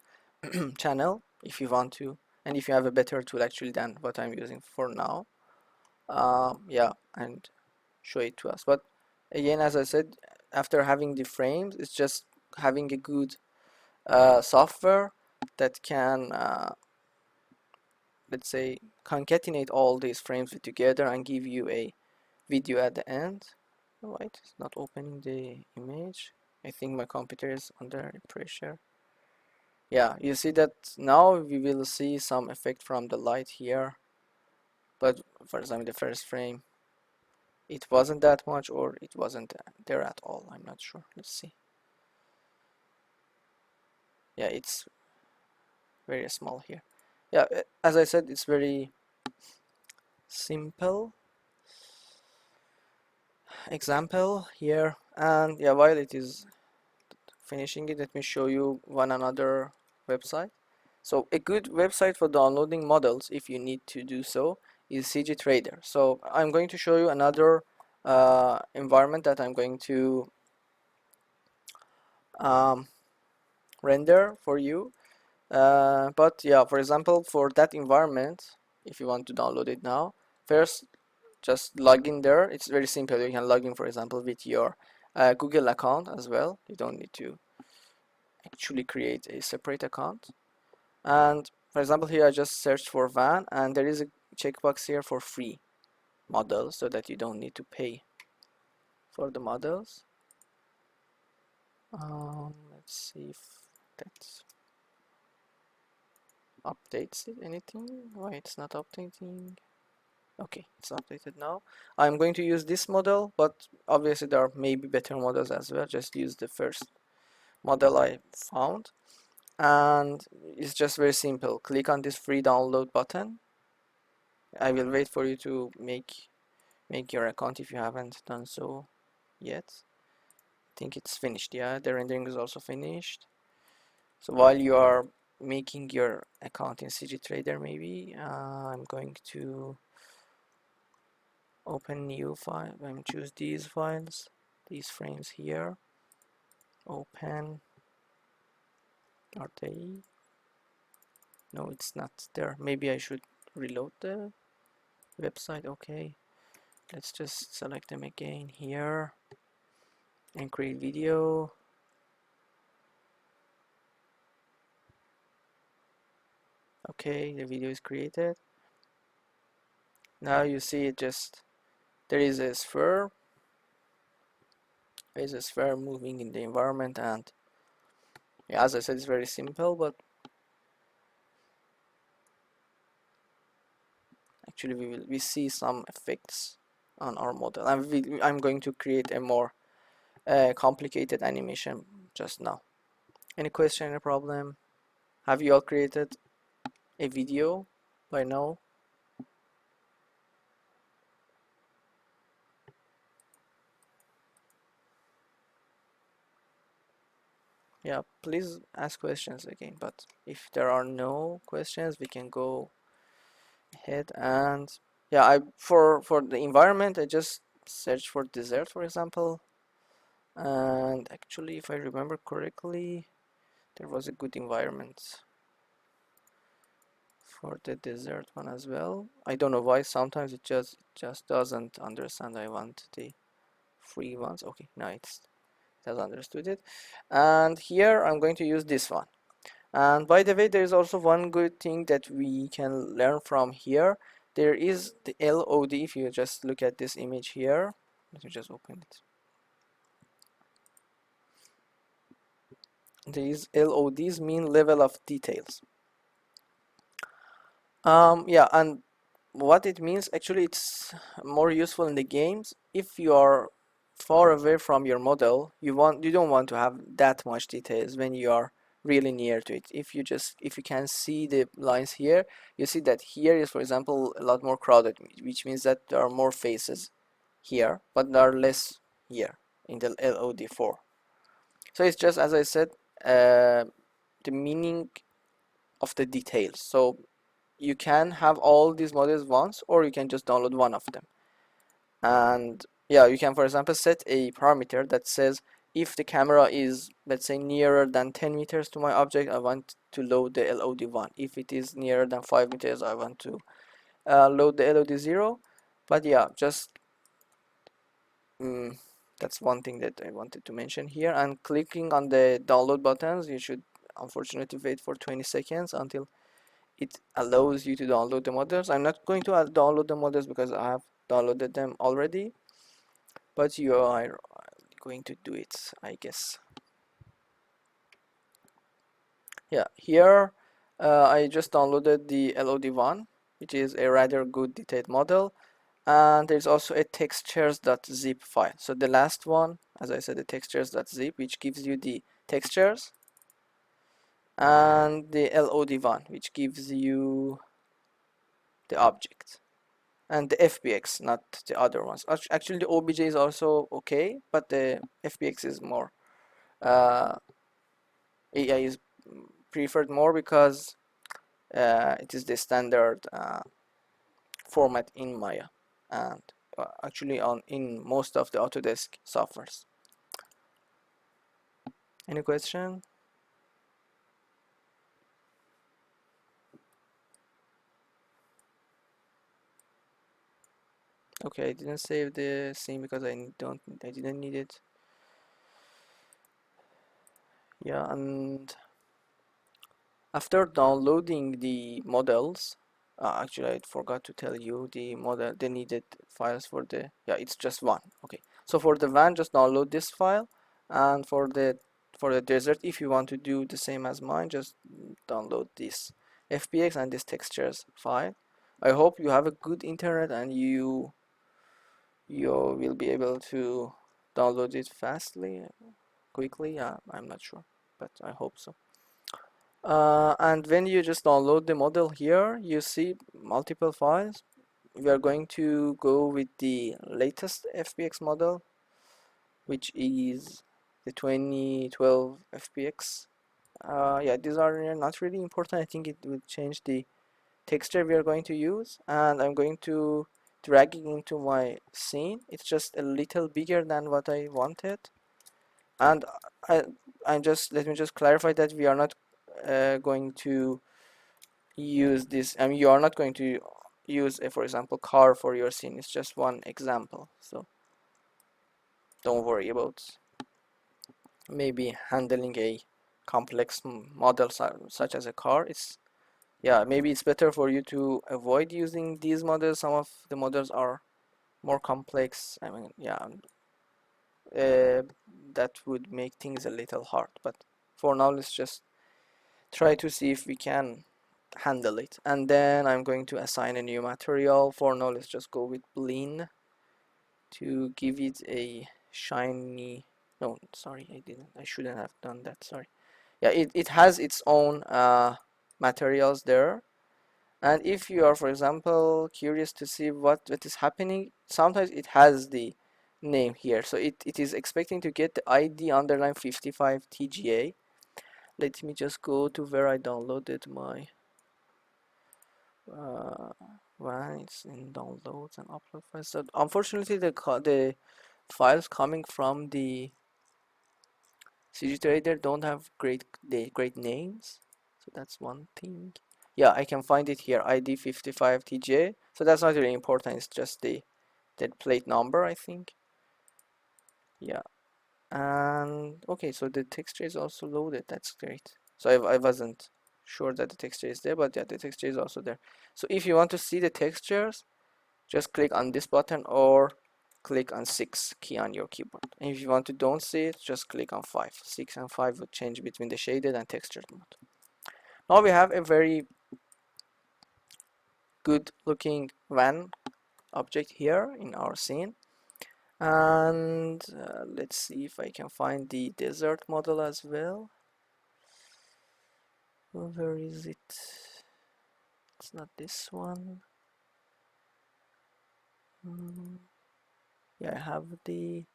channel if you want to, and if you have a better tool actually than what I'm using for now, yeah, and show it to us. But again, as I said, after having the frames, it's just having a good software that can let's say concatenate all these frames together and give you a video at the end. Wait, it's not opening the image. I think my computer is under pressure. Yeah, you see that now we will see some effect from the light here, but for example the first frame it wasn't that much, or it wasn't there at all. I'm not sure. Let's see. Yeah, it's very small here. Yeah, as I said, it's very simple example here. And yeah, while it is finishing it, let me show you one another website. So a good website for downloading models, if you need to do so, is CG Trader. So I'm going to show you another environment that I'm going to um, render for you. But yeah, for example, for that environment, if you want to download it now, first just log in there. It's very simple. You can log in, for example, with your Google account as well. You don't need to actually create a separate account. And for example, here I just searched for van, and there is a checkbox here for free models, so that you don't need to pay for the models. Let's see if that updates it. Anything? Why it's not updating? Okay, it's updated now. I'm going to use this model, but obviously there are maybe better models as well. Just use the first model I found, and it's just very simple. Click on this free download button. I will wait for you to make your account if you haven't done so yet. I think it's finished. Yeah, the rendering is also finished. So while you are making your account in CG Trader, maybe I'm going to open new file and choose these files, these frames here. Open. Are they? No, it's not there. Maybe I should reload the website. Okay, let's just select them again here and create video. Okay, the video is created. Now you see it just, there is a sphere. There is a sphere moving in the environment, and yeah, as I said, it's very simple, but actually we see some effects on our model, and I'm going to create a more complicated animation just now. Any question, any problem? Have you all created a video by now? Yeah, please ask questions again, but if there are no questions, we can go ahead. And yeah, I for the environment, I just searched for desert, for example, and actually if I remember correctly, there was a good environment for the desert one as well. I don't know why sometimes it just doesn't understand. I want the free ones. Okay, now it has understood it. And here I'm going to use this one. And by the way, there is also one good thing that we can learn from here. There is the LOD. If you just look at this image here, let me just open it. These LODs mean level of details. Yeah, and what it means, actually it's more useful in the games. If you are far away from your model, you don't want to have that much details when you are really near to it. If you can see the lines here, you see that here is, for example, a lot more crowded, which means that there are more faces here, but there are less here in the LOD4. So it's just, as I said, the meaning of the details. So you can have all these models once, or you can just download one of them. And yeah, you can, for example, set a parameter that says if the camera is, let's say, nearer than 10 meters to my object, I want to load the LOD1. If it is nearer than 5 meters, I want to load the LOD0. But yeah, just mm, that's one thing that I wanted to mention here. And clicking on the download buttons, you should unfortunately wait for 20 seconds until it allows you to download the models. I'm not going to download the models because I have downloaded them already, but you are going to do it, I guess. Yeah, here I just downloaded the LOD1, which is a rather good detailed model, and there's also a textures.zip file. So the last one, as I said, the textures.zip, which gives you the textures, and the LOD1, which gives you the object. And the FBX, not the other ones. Actually, the OBJ is also okay, but the FBX is more. AI is preferred more because it is the standard format in Maya, and actually on in most of the Autodesk softwares. Any question? Okay, I didn't save the scene because I didn't need it. Yeah, and after downloading the models, actually I forgot to tell you the needed files for the, yeah, it's just one. Okay, so for the van, just download this file, and for the desert, if you want to do the same as mine, just download this FBX and this textures file. I hope you have a good internet and you will be able to download it fastly, quickly. I'm not sure, but I hope so. And when you just download the model here, you see multiple files. We are going to go with the latest FBX model, which is the 2012 FBX. Yeah, these are not really important. I think it will change the texture we are going to use, and I'm going to drag it into my scene. It's just a little bigger than what I wanted, and I, let me just clarify that we are not going to use this. I mean, you are not going to use a, for example, car for your scene. It's just one example, so don't worry about maybe handling a complex model such as a car. It's, yeah, maybe it's better for you to avoid using these models. Some of the models are more complex. I mean, yeah, uh, that would make things a little hard, but for now let's just try to see if we can handle it. And then I'm going to assign a new material. For now, let's just go with Blin to give it a shiny, no, sorry, I shouldn't have done that, sorry. Yeah, it has its own materials there. And if you are, for example, curious to see what is happening, sometimes it has the name here. So it is expecting to get the ID underline 55 TGA. Let me just go to where I downloaded my uh, when it's in downloads and upload files. So unfortunately, the files coming from the CG Trader don't have great names. So that's one thing. Yeah, I can find it here, ID 55 TJ. So that's not really important. It's just the plate number, I think. Yeah, and okay, so the texture is also loaded. That's great. So I wasn't sure that the texture is there, but yeah, the texture is also there. So if you want to see the textures, just click on this button or click on 6 key on your keyboard. And if you want to don't see it, just click on 5. 6 and 5 would change between the shaded and textured mode. Now we have a very good looking van object here in our scene. And let's see if I can find the desert model as well. Where is it? It's not this one. Yeah, I have the,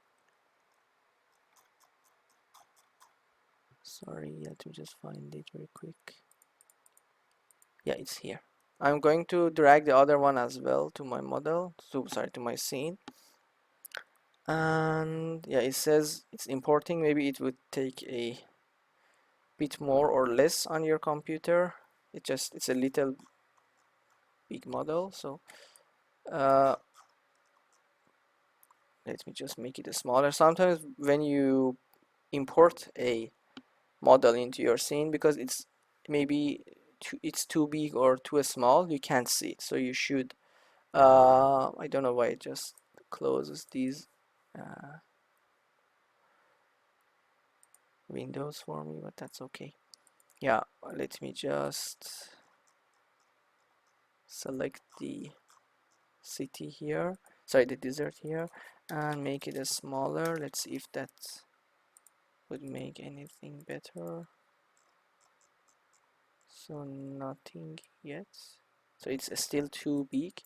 sorry, let me just find it very quick. Yeah, it's here. I'm going to drag the other one as well to my model, so sorry, to my scene. And yeah, it says it's importing. Maybe it would take a bit more or less on your computer. It's a little big model, so uh, let me just make it smaller. Sometimes when you import a model into your scene, because it's too big or too small, you can't see it. So you should I don't know why it just closes these uh, windows for me, but that's okay. Yeah, let me just select the city here, sorry, the desert here, and make it a smaller. Let's see if that would make anything better. So nothing yet. So it's still too big.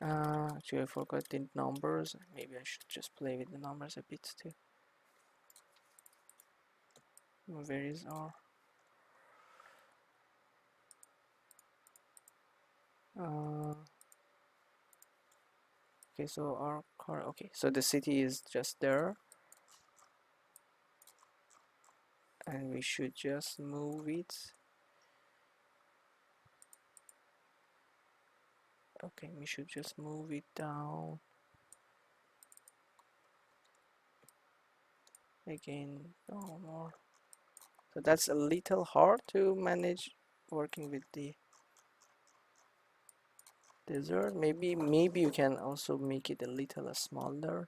Actually, I forgot the numbers. Maybe I should just play with the numbers a bit too. Where is our uh, okay, so our car, okay, so the city is just there, and we should just move it. Okay, we should just move it down again, down more. So that's a little hard to manage working with the desert. Maybe you can also make it a little smaller.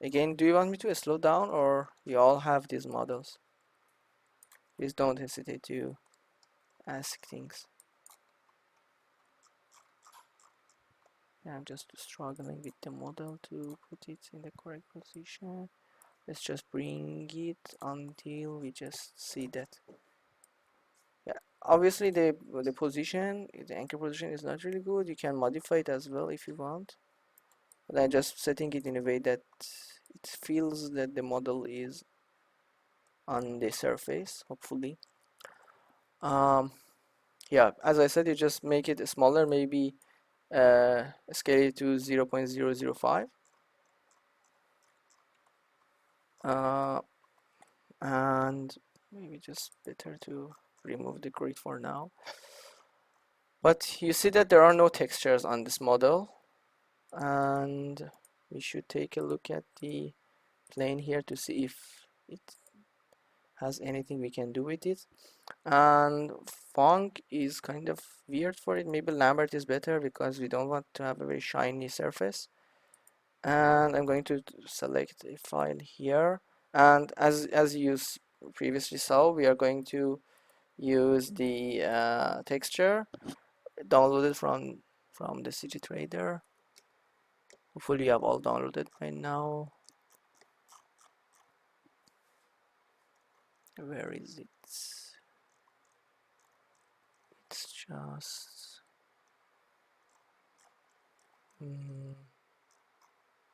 Again, do you want me to slow down, or you all have these models? Please don't hesitate to ask things. I'm just struggling with the model to put it in the correct position. Let's just bring it until we just see that. Yeah, obviously the position, the anchor position is not really good. You can modify it as well if you want. But I'm just setting it in a way that it feels that the model is on the surface, hopefully. Um, yeah, as I said, you just make it smaller, maybe scale it to 0.005. Uh, and maybe just better to remove the grid for now. But you see that there are no textures on this model, and we should take a look at the plane here to see if it has anything we can do with it. And funk is kind of weird for it. Maybe Lambert is better because we don't want to have a very shiny surface. And I'm going to select a file here, and as you previously saw, we are going to use the texture downloaded from the CG Trader. Hopefully you have all downloaded by now. Where is it? It's just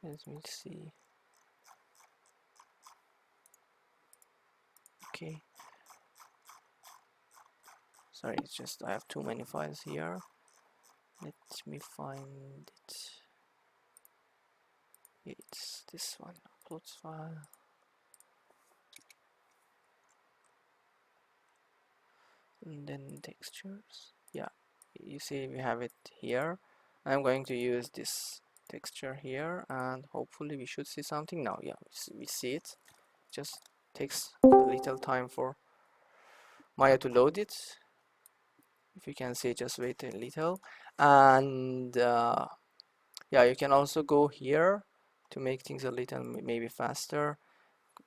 let me see. Okay, sorry, it's just I have too many files here. Let me find it. It's this one, uploads file, and then textures. Yeah, you see we have it here. I'm going to use this texture here, and hopefully we should see something now. Yeah, we see it. Just takes a little time for Maya to load it. If you can see, just wait a little. And yeah, you can also go here to make things a little maybe faster.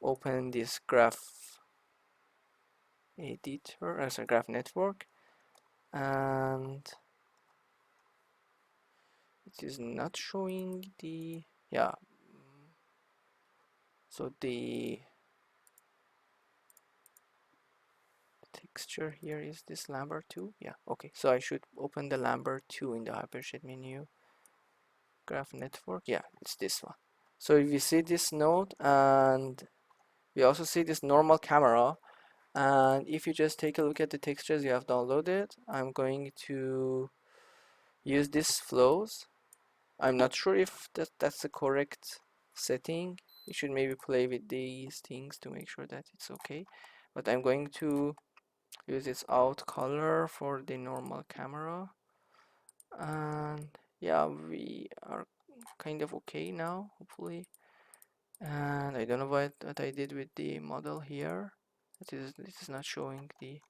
Open this graph editor, sorry, graph network, and it is not showing the, yeah, so the texture here is this Lambert 2. Yeah, okay, so I should open the Lambert 2 in the Hypershade menu. Graph network, yeah, it's this one. So if you see this node, and we also see this normal camera, and if you just take a look at the textures you have downloaded, I'm going to use this flows. I'm not sure if that's the correct setting. You should maybe play with these things to make sure that it's okay, but I'm going to use this out color for the normal camera, and yeah, we are kind of okay now, hopefully. And I don't know what I did with the model here. It is not showing the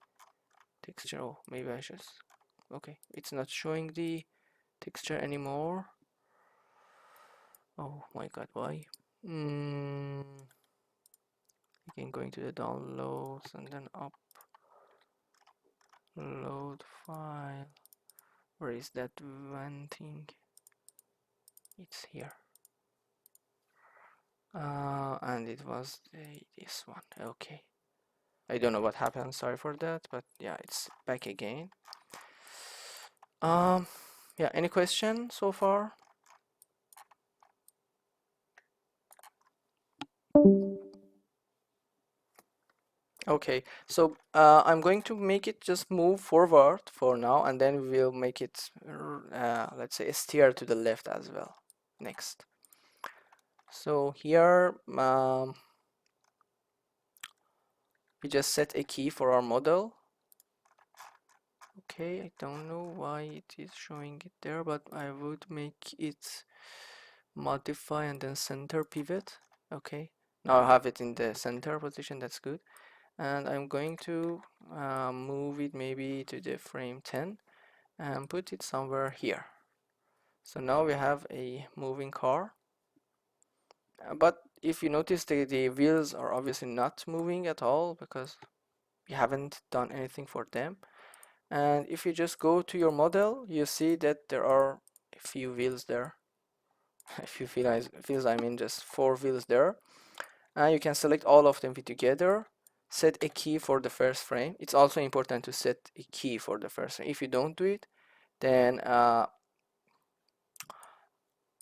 texture. Oh, maybe I should. Okay, it's not showing the texture anymore. Oh my god, why? Again, going to the downloads and then upload file. Where is that one thing? It's here. And it was this one. Okay. I don't know what happened. Sorry for that, but yeah, it's back again. Um, yeah. Any question so far? Okay, so I'm going to make it just move forward for now, and then we'll make it, let's say, steer to the left as well next. So here we just set a key for our model. Okay, I don't know why it is showing it there, but I would make it modify and then center pivot. Okay, now I have it in the center position, that's good. And I'm going to move it maybe to the frame 10 and put it somewhere here. So now we have a moving car. But if you notice, the wheels are obviously not moving at all because we haven't done anything for them. And if you just go to your model, you see that there are a few wheels there. A few wheels, I mean just 4 wheels there. And you can select all of them together, set a key for the first frame. It's also important to set a key for the first frame. If you don't do it, then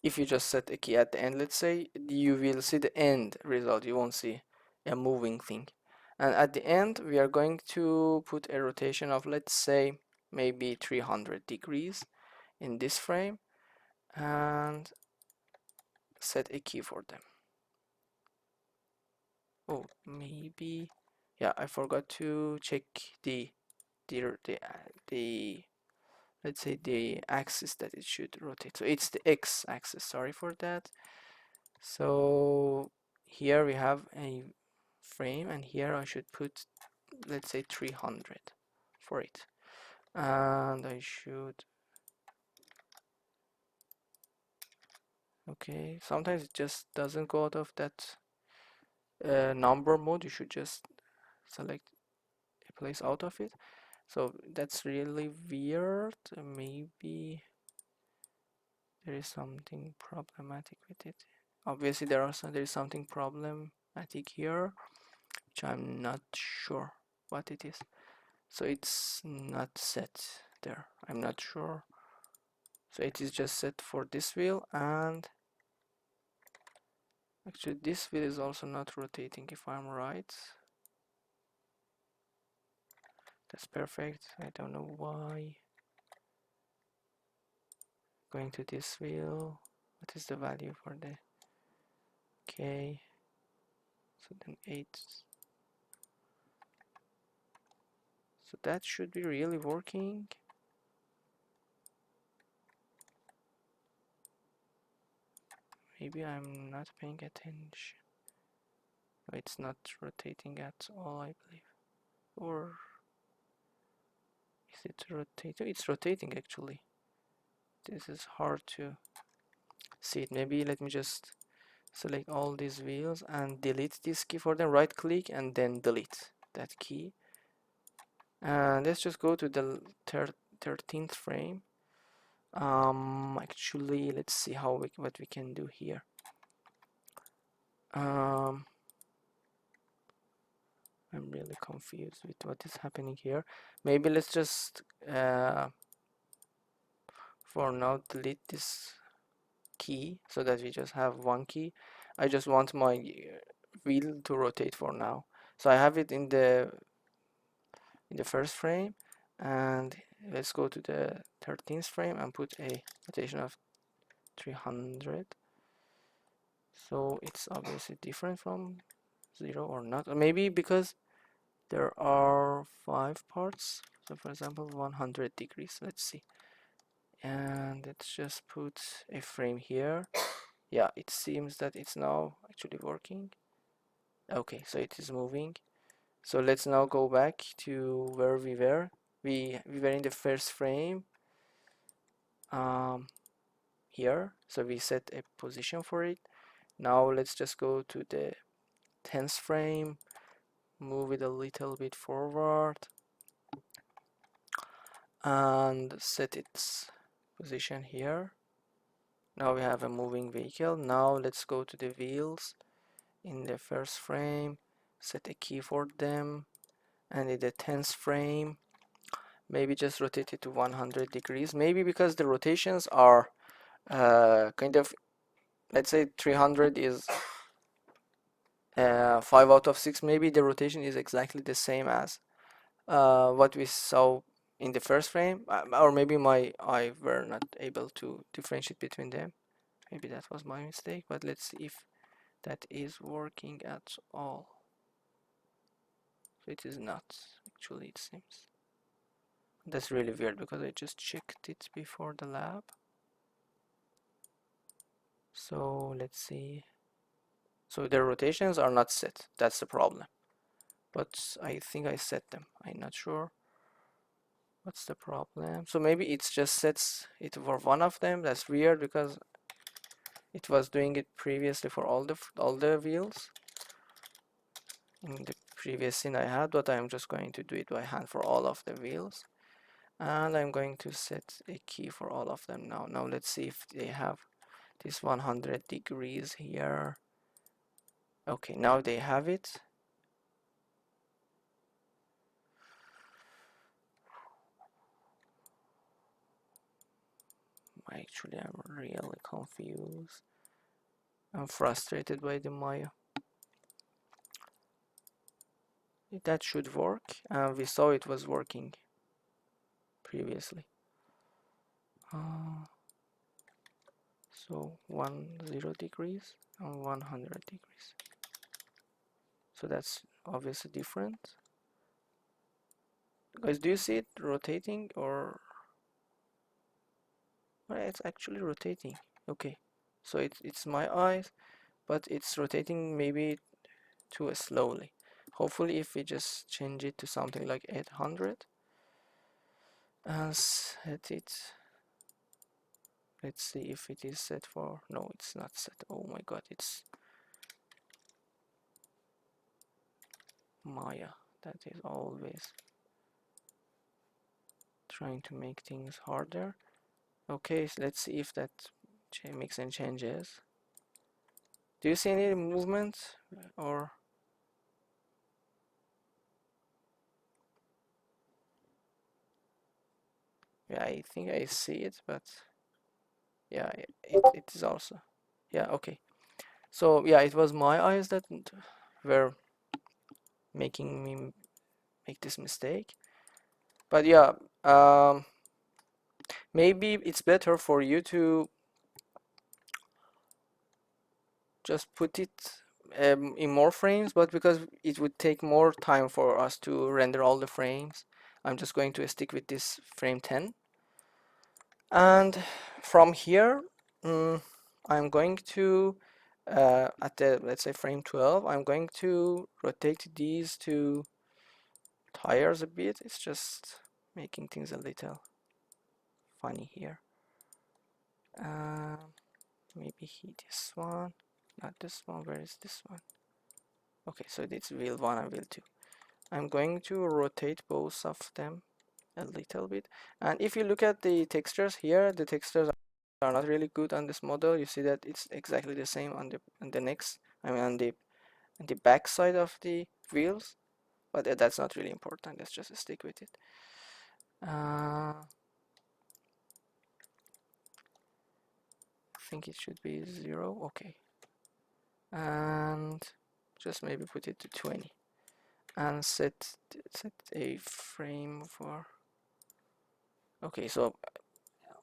if you just set a key at the end, let's say, you will see the end result. You won't see a moving thing. And at the end, we are going to put a rotation of, let's say, maybe 300 degrees in this frame and set a key for them. Oh, maybe, yeah, I forgot to check the let's say the axis that it should rotate. So it's the X axis, sorry for that. So here we have a frame, and here I should put, let's say, 300 for it. And I should, okay, sometimes it just doesn't go out of that number mode. You should just select a place out of it. So that's really weird. Maybe there is something problematic with it. Obviously there is something problematic here, which I'm not sure what it is. So it's not set there. I'm not sure. So it is just set for this wheel, and actually this wheel is also not rotating if I'm right. That's perfect. I don't know why. Going to this wheel. What is the value for the K? So then 8. So that should be really working. Maybe I'm not paying attention. No, it's not rotating at all, I believe. Or is it rotating? It's rotating actually. This is hard to see it. Maybe let me just select all these wheels and delete this key for them. Right click and then delete that key. And let's just go to the 13th frame. Actually, let's see what we can do here. I'm really confused with what is happening here. Maybe let's just for now delete this key so that we just have one key. I just want my wheel to rotate for now. So I have it in the first frame, and let's go to the 13th frame and put a rotation of 300. So it's obviously different from 0 or not. Or maybe because there are 5 parts. So for example, 100 degrees. Let's see. And let's just put a frame here. Yeah, it seems that it's now actually working. Okay, so it is moving. So let's now go back to where we were. We were in the first frame here. So we set a position for it. Now let's just go to the 10th frame, move it a little bit forward, and set its position here. Now we have a moving vehicle. Now let's go to the wheels in the first frame, set a key for them, and in the 10th frame, maybe just rotate it to 100 degrees. Maybe because the rotations are kind of, let's say 300 is 5 out of 6. Maybe the rotation is exactly the same as what we saw in the first frame, or maybe my eye were not able to differentiate between them. Maybe that was my mistake, but let's see if that is working at all. So it is not, actually, it seems. That's really weird because I just checked it before the lab. So let's see. So the rotations are not set. That's the problem. But I think I set them. I'm not sure. What's the problem? So maybe it's just sets it for one of them. That's weird because it was doing it previously for all the wheels in the previous scene I had, but I'm just going to do it by hand for all of the wheels. And I'm going to set a key for all of them now. Now let's see if they have this 100 degrees here. Okay, now they have it. Actually, I'm really confused. I'm frustrated by the Maya. That should work. We saw it was working previously. So 10 degrees and 100 degrees. So that's obviously different. Guys, do you see it rotating or well, it's actually rotating? Okay, so it's my eyes, but it's rotating maybe too slowly. Hopefully, if we just change it to something like 800 and set it, let's see if it is set for. No, it's not set. Oh my god, it's Maya. That is always trying to make things harder. Okay, so let's see if that makes any changes. Do you see any movement or yeah, I think I see it, but yeah, it is also yeah, okay. So yeah, it was my eyes that were making me make this mistake. But yeah, maybe it's better for you to just put it in more frames, but because it would take more time for us to render all the frames, I'm just going to stick with this frame 10. And from here, I'm going to at the, let's say, frame 12, I'm going to rotate these two tires a bit. It's just making things a little funny here. Maybe this one, not this one. Where is this one? Okay, so it's wheel 1 and wheel 2. I'm going to rotate both of them a little bit. And if you look at the textures here, the textures are not really good on this model. You see that it's exactly the same on the next, I mean on the back side of the wheels, but that's not really important. Let's just stick with it. I think it should be 0. Okay, and just maybe put it to 20 and set a frame for. Okay, so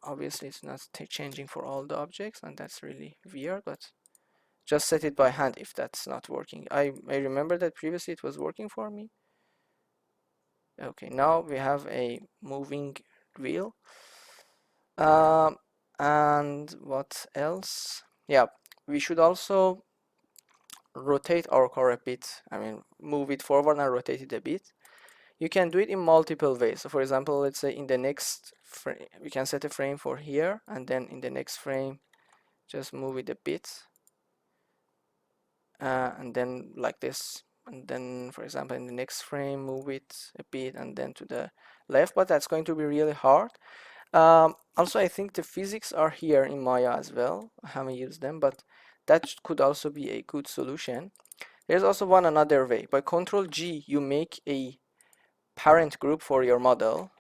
obviously it's not changing for all the objects, and that's really weird, but just set it by hand if that's not working. I remember that previously it was working for me. Okay, now we have a moving wheel. And what else? Yeah, we should also rotate our car a bit. I mean, move it forward and rotate it a bit. You can do it in multiple ways. So for example, let's say in the next frame, we can set a frame for here, and then in the next frame, just move it a bit. And then like this. And then, for example, in the next frame, move it a bit and then to the left, but that's going to be really hard. Also, I think the physics are here in Maya as well. I haven't used them, but that could also be a good solution. There's also one another way. By Control G, you make a parent group for your model.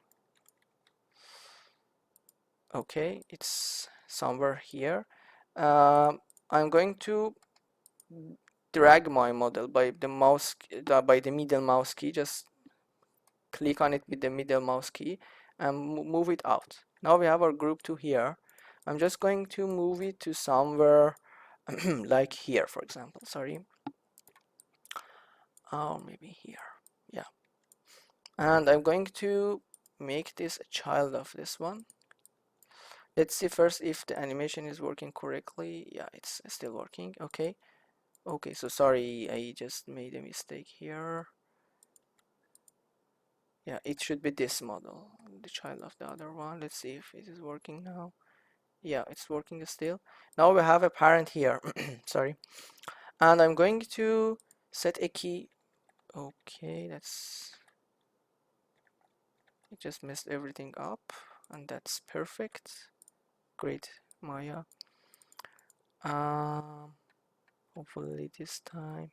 Okay, it's somewhere here. I'm going to drag my model by the mouse, by the middle mouse key. Just click on it with the middle mouse key and move it out. Now we have our group 2 here. I'm just going to move it to somewhere like here, for example. Sorry. Oh, maybe here. Yeah. And I'm going to make this a child of this one. Let's see first if the animation is working correctly. Yeah, it's still working. Okay. Okay, so sorry, I just made a mistake here. Yeah, it should be this model, the child of the other one. Let's see if it is working now. Yeah, it's working still. Now we have a parent here. Sorry. And I'm going to set a key. Okay, that's, it just messed everything up, and that's perfect. Great, Maya. Hopefully this time.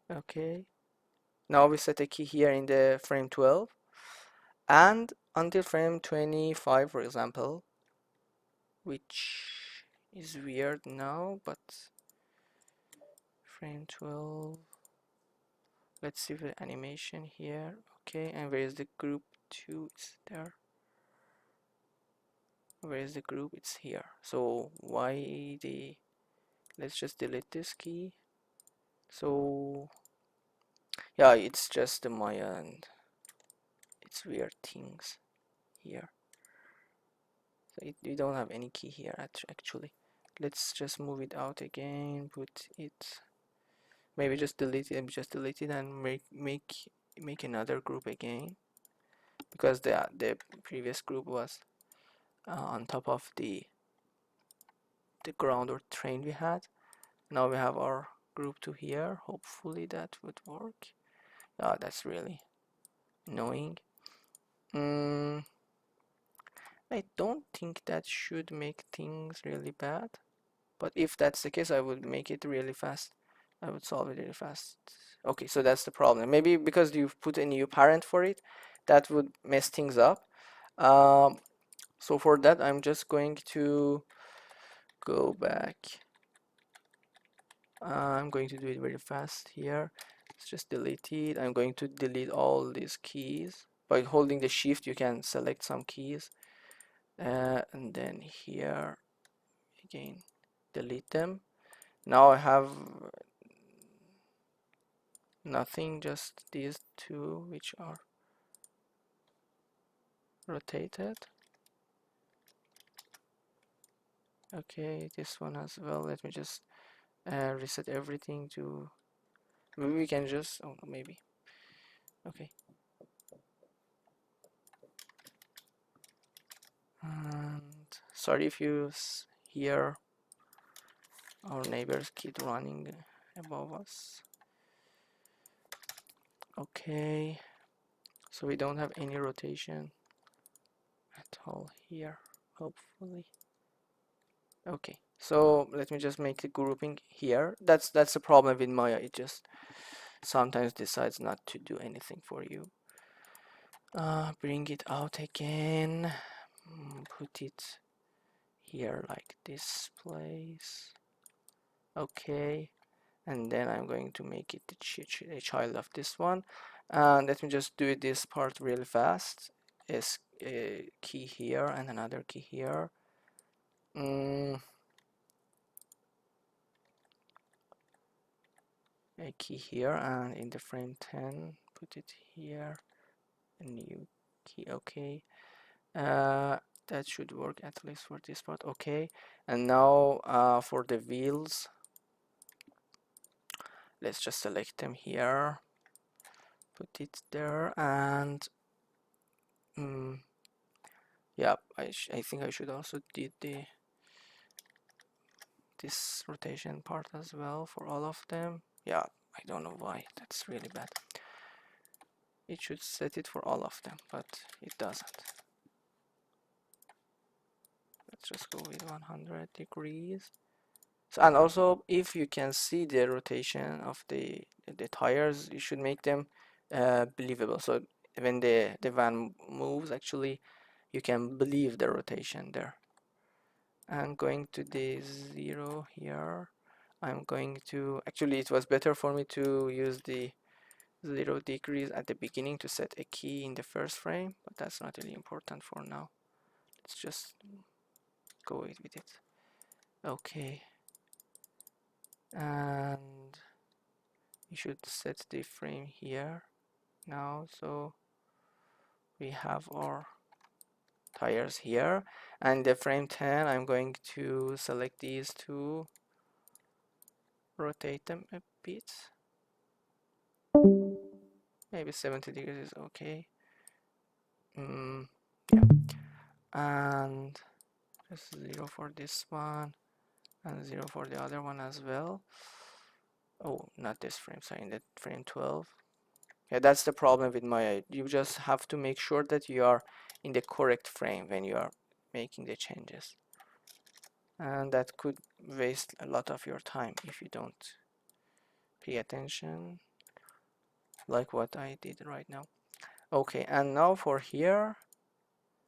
Okay. Now we set a key here in the frame 12, and until frame 25, for example, which is weird now, but frame 12. Let's see the animation here. Okay, and where is the group 2? Is there? Where is the group? It's here. So why the, let's just delete this key. So yeah, it's just the Maya and it's weird things here. So we don't have any key here actually. Let's just move it out again, put it, maybe just delete it and make another group again, because the previous group was on top of the ground or train we had. Now we have our group 2 here. Hopefully that would work. Ah, that's really annoying. I don't think that should make things really bad, but if that's the case, I would make it really fast. I would solve it really fast. Okay, so that's the problem. Maybe because you've put a new parent for it, that would mess things up. So for that, I'm just going to go back. I'm going to do it very fast here. Let's just delete it. I'm going to delete all these keys. By holding the shift, you can select some keys. And then here, again, delete them. Now I have nothing, just these two, which are rotated. Okay, this one as well. Let me just reset everything to, maybe we can just, oh no, maybe, okay. And sorry if you hear our neighbor's kid running above us. Okay, so we don't have any rotation at all here, hopefully. Okay, so let me just make the grouping here. That's the problem with Maya. It just sometimes decides not to do anything for you. Bring it out again. Put it here like this place. Okay, and then I'm going to make it a child of this one. And let me just do this part really fast. Is a key here and another key here. A key here, and in the frame 10 put it here, a new key. Okay, that should work at least for this part. Okay, and now for the wheels, let's just select them here, put it there, and yeah, I think I should also did this rotation part as well for all of them. Yeah, I don't know why, that's really bad. It should set it for all of them, but it doesn't. Let's just go with 100 degrees. So, and also, if you can see the rotation of the tires, you should make them believable. So when the van moves, actually, you can believe the rotation there. And going to the 0 here, I'm going to, actually it was better for me to use the 0 degrees at the beginning to set a key in the first frame, but that's not really important for now. Let's just go with it. Okay, and you should set the frame here now, so we have our tires here, and the frame 10 I'm going to select these two, rotate them a bit, maybe 70 degrees is okay. Yeah, and just 0 for this one and 0 for the other one as well. Oh, not this frame, sorry, in the frame 12. Yeah, that's the problem with Maya. You just have to make sure that you are in the correct frame when you are making the changes. And that could waste a lot of your time if you don't pay attention, like what I did right now. Okay, and now for here,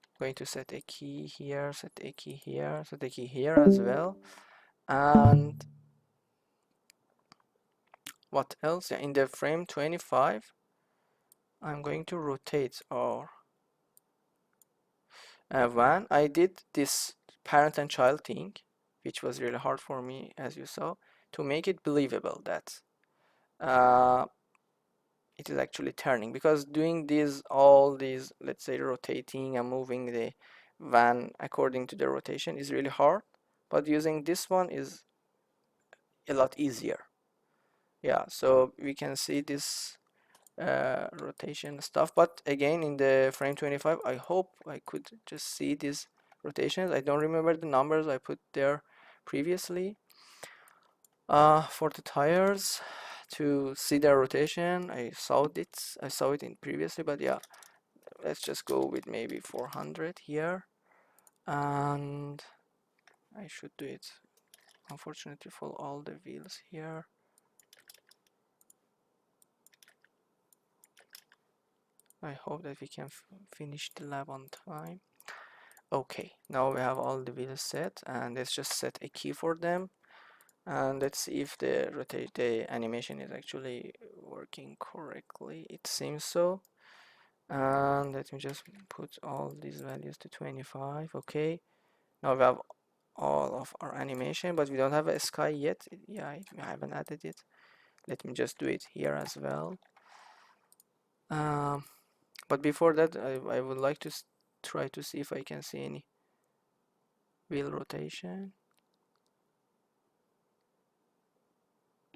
I'm going to set a key here, set a key here, set a key here as well. And what else? Yeah, in the frame 25, I'm going to rotate our van. I did this parent and child thing, which was really hard for me, as you saw, to make it believable that uh, it is actually turning, because doing all these, let's say, rotating and moving the van according to the rotation is really hard, but using this one is a lot easier. Yeah, so we can see this rotation stuff, but again in the frame 25 I hope I could just see these rotations. I don't remember the numbers I put there previously for the tires to see their rotation. I saw it in previously, but yeah, let's just go with maybe 400 here, and I should do it unfortunately for all the wheels here. I hope that we can finish the lab on time. Okay, now we have all the wheels set, and let's just set a key for them, and let's see if the animation is actually working correctly. It seems so. And let me just put all these values to 25. Okay, now we have all of our animation, but we don't have a sky yet. Yeah, we haven't added it. Let me just do it here as well. But before that, I would like to try to see if I can see any wheel rotation.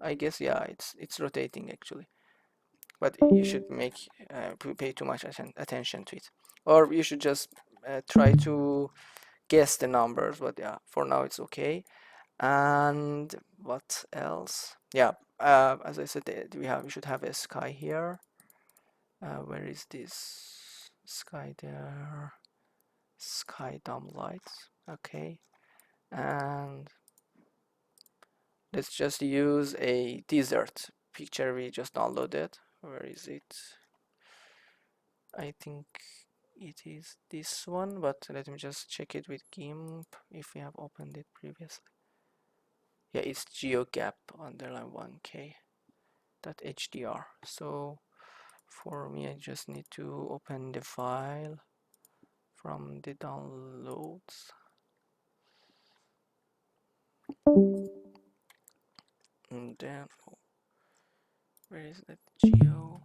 I guess, yeah, it's rotating actually, but you should make pay too much attention to it, or you should just try to guess the numbers. But yeah, for now it's okay. And what else? Yeah, as I said, we should have a sky here. Where is this sky there? Sky dome lights. Okay, and let's just use a desert picture we just downloaded. Where is it? I think it is this one, but let me just check it with GIMP if we have opened it previously. Yeah, it's geogap underline 1k dot hdr. So for me, I just need to open the file from the downloads, and then where is that geo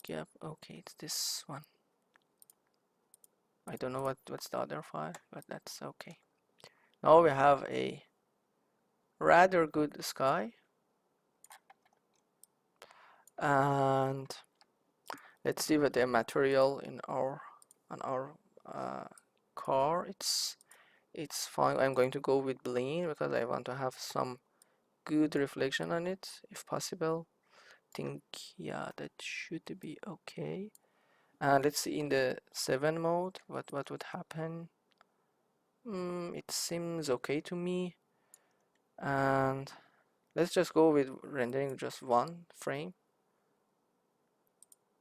gap? Okay, it's this one. I don't know what's the other file, but that's okay. Now we have a rather good sky, and let's see what the material in our on our uh, car. It's fine. I'm going to go with bling because I want to have some good reflection on it if possible. Think, yeah, that should be okay. And let's see in the 7 mode what would happen. It seems okay to me. And let's just go with rendering just one frame.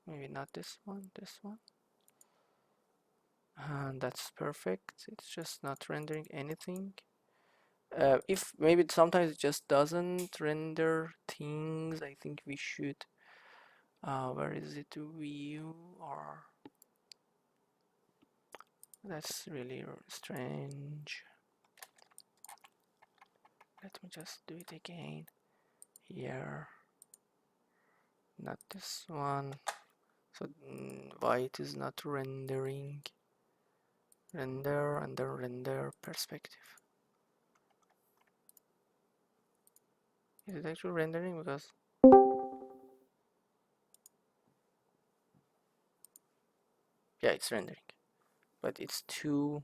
Maybe not this one, this one. And that's perfect. It's just not rendering anything. If maybe sometimes it just doesn't render things, I think we should where is it, view, or that's really strange. Let me just do it again here, not this one. So why it is not rendering? Render under render perspective. Is it actually rendering? Because yeah, it's rendering, but it's too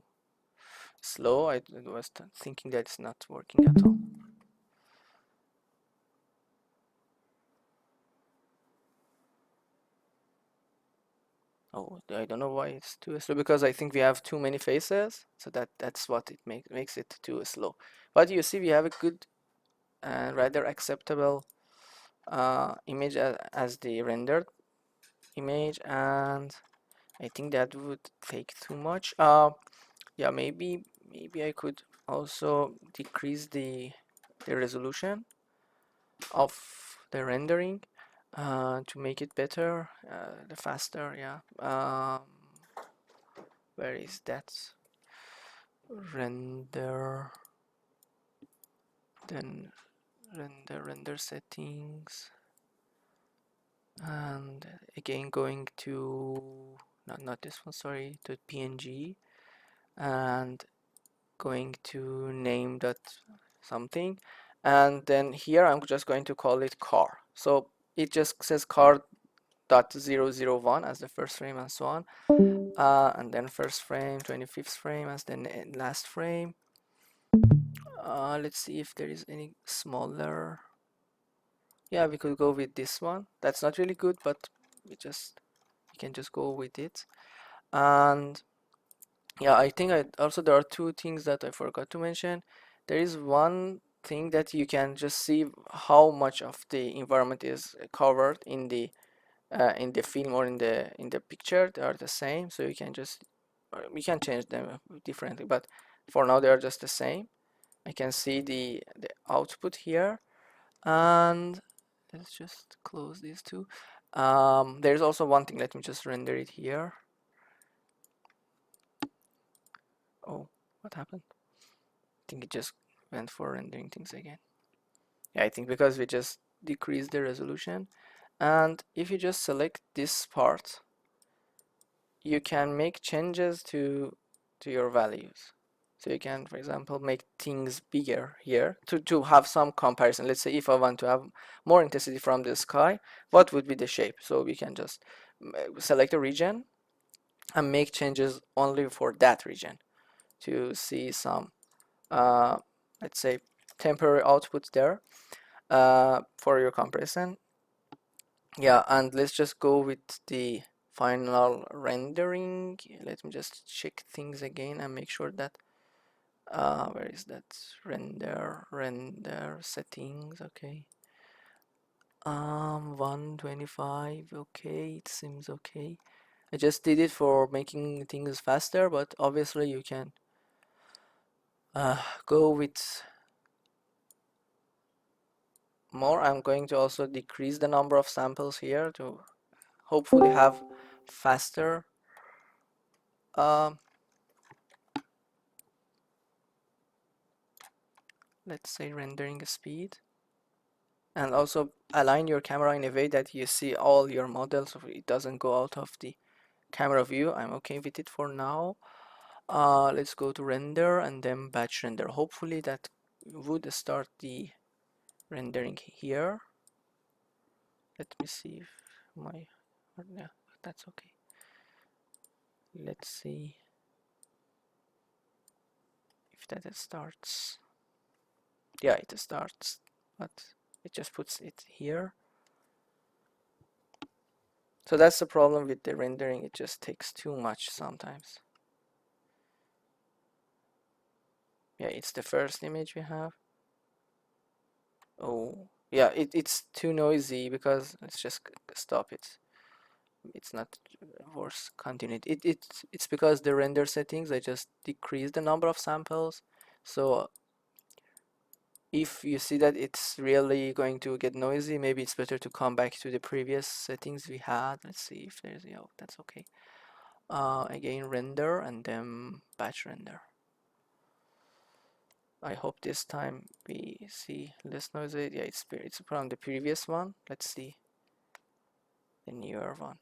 slow. I was thinking that it's not working at all. Oh, I don't know why it's too slow, because I think we have too many faces, so that's what it makes it too slow. But you see, we have a good and rather acceptable image as the rendered image, and I think that would take too much. Yeah, maybe I could also decrease the resolution of the rendering to make it better, the faster. Yeah. Where is that? Render, then render settings, and again going to not this one, sorry, to PNG, and going to name that something, and then here I'm just going to call it car. So it just says car dot 001 as the first frame and so on, and then first frame, 25th frame as the last frame. Let's see if there is any smaller. Yeah, we could go with this one. That's not really good, but we can just go with it. And yeah, I think also there are two things that I forgot to mention. There is one thing that you can just see how much of the environment is covered in the film or in the picture. They are the same, so you can just we can change them differently, but for now they are just the same. I can see the output here, and let's just close these two. There's also one thing. Let me just render it here. Oh, what happened? I think it just went for rendering things again. Yeah, I think because we just decreased the resolution. And if you just select this part, you can make changes to your values. So you can, for example, make things bigger here to have some comparison. Let's say if I want to have more intensity from the sky, what would be the shape? So we can just select a region and make changes only for that region to see some, uh, let's say, temporary output there for your comparison. Yeah, and let's just go with the final rendering. Let me just check things again and make sure that where is that render settings? Okay. 125. Okay, it seems okay. I just did it for making things faster, but obviously you can go with more. I'm going to also decrease the number of samples here to hopefully have faster um, let's say rendering speed, and also align your camera in a way that you see all your models so it doesn't go out of the camera view. I'm okay with it for now. Let's go to render and then batch render. Hopefully that would start the rendering here. Let me see if my, yeah, that's okay. Let's see if that starts. Yeah, it starts, but it just puts it here. So that's the problem with the rendering, it just takes too much sometimes. Yeah, it's the first image we have. Oh, yeah, it's too noisy because let's just stop it. It's not worth continuing. It's because the render settings, I just decrease the number of samples. So if you see that it's really going to get noisy, maybe it's better to come back to the previous settings we had. Let's see if there's, yeah, that's okay. Again, render and then batch render. I hope this time we see less noisy. Yeah, it's from the previous one. Let's see the newer one.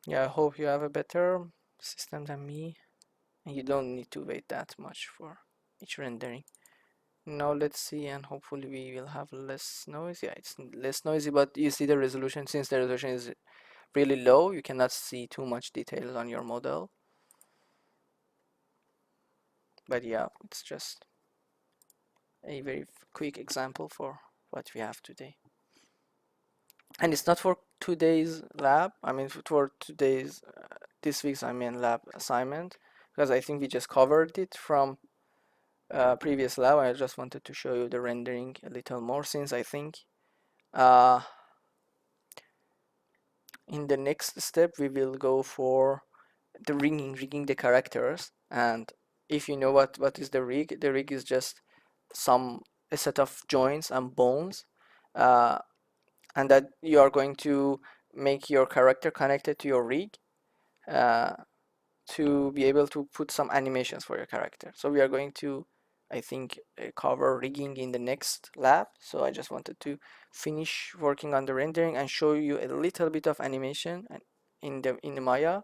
Yeah, I hope you have a better system than me and you don't need to wait that much for each rendering. Now let's see, and hopefully we will have less noise. Yeah, it's less noisy, but you see the resolution, since the resolution is really low, you cannot see too much details on your model. But yeah, it's just a very quick example for what we have today. And it's not for today's lab. I mean, for today's, this week's, I mean, lab assignment, because I think we just covered it from previous lab. I just wanted to show you the rendering a little more, since I think uh, in the next step we will go for the rigging the characters. And if you know what is the rig is just a set of joints and bones, uh, and that you are going to make your character connected to your rig uh, to be able to put some animations for your character. So we are going to, I think, cover rigging in the next lab. So I just wanted to finish working on the rendering and show you a little bit of animation in the Maya,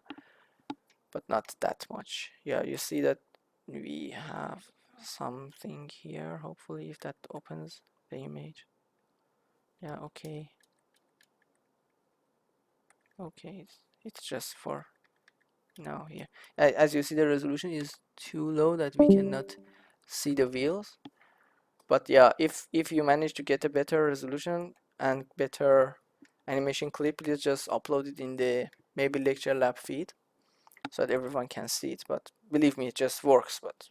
but not that much. Yeah, you see that we have something here. Hopefully, if that opens the image. Yeah, okay. Okay, it's just for now here. As you see, the resolution is too low that we cannot see the wheels. But yeah, if you manage to get a better resolution and better animation clip, please just upload it in the maybe lecture lab feed so that everyone can see it. But believe me, it just works. But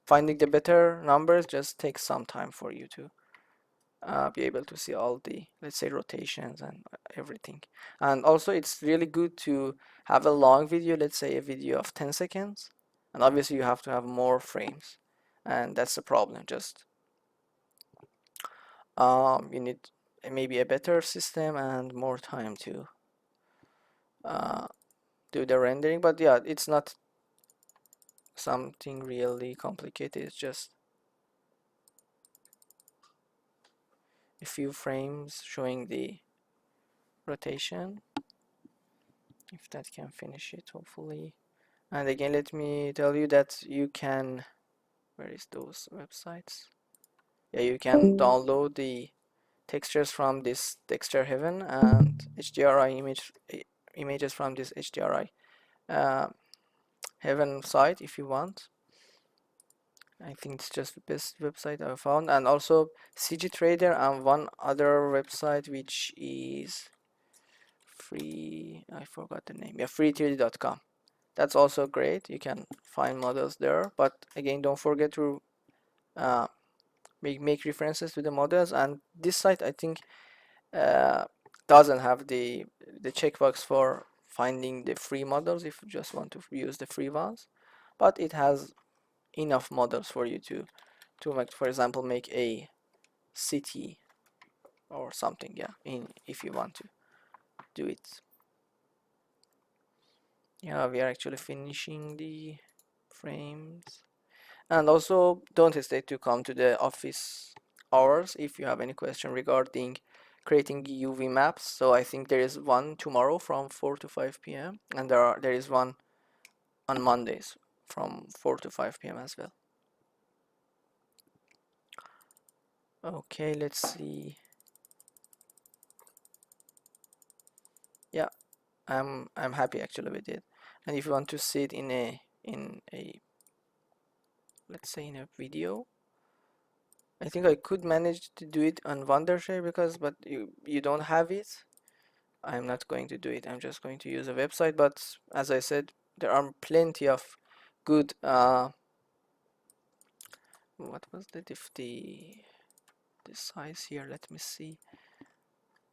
finding the better numbers just takes some time for you to be able to see all the, let's say, rotations and everything. And also it's really good to have a long video, let's say a video of 10 seconds, and obviously you have to have more frames, and that's the problem. Just you need maybe a better system and more time to do the rendering. But yeah, it's not something really complicated. It's just a few frames showing the rotation, if that can finish it, hopefully. And again, let me tell you that you can, where is those websites? Yeah, you can download the textures from this texture heaven and HDRI images from this HDRI uh, heaven site if you want. I think it's just the best website I found. And also CG Trader and one other website which is free, I forgot the name. Yeah, free3d.com. That's also great. You can find models there, but again, don't forget to uh, make references to the models. And this site, I think, uh, doesn't have the checkbox for finding the free models if you just want to use the free ones, but it has enough models for you to make, for example, make a city or something. Yeah, in if you want to do it. Yeah, we are actually finishing the frames. And also don't hesitate to come to the office hours if you have any question regarding creating UV maps. So I think there is one tomorrow from 4 to 5 p.m. and there is one on Mondays from 4 to 5 p.m. as well. Okay, let's see. Yeah, I'm happy actually with it. And if you want to see it in a let's say in a video, I think I could manage to do it on Wondershare because but you don't have it. I'm not going to do it. I'm just going to use a website. But as I said, there are plenty of good. What was the size here? Let me see.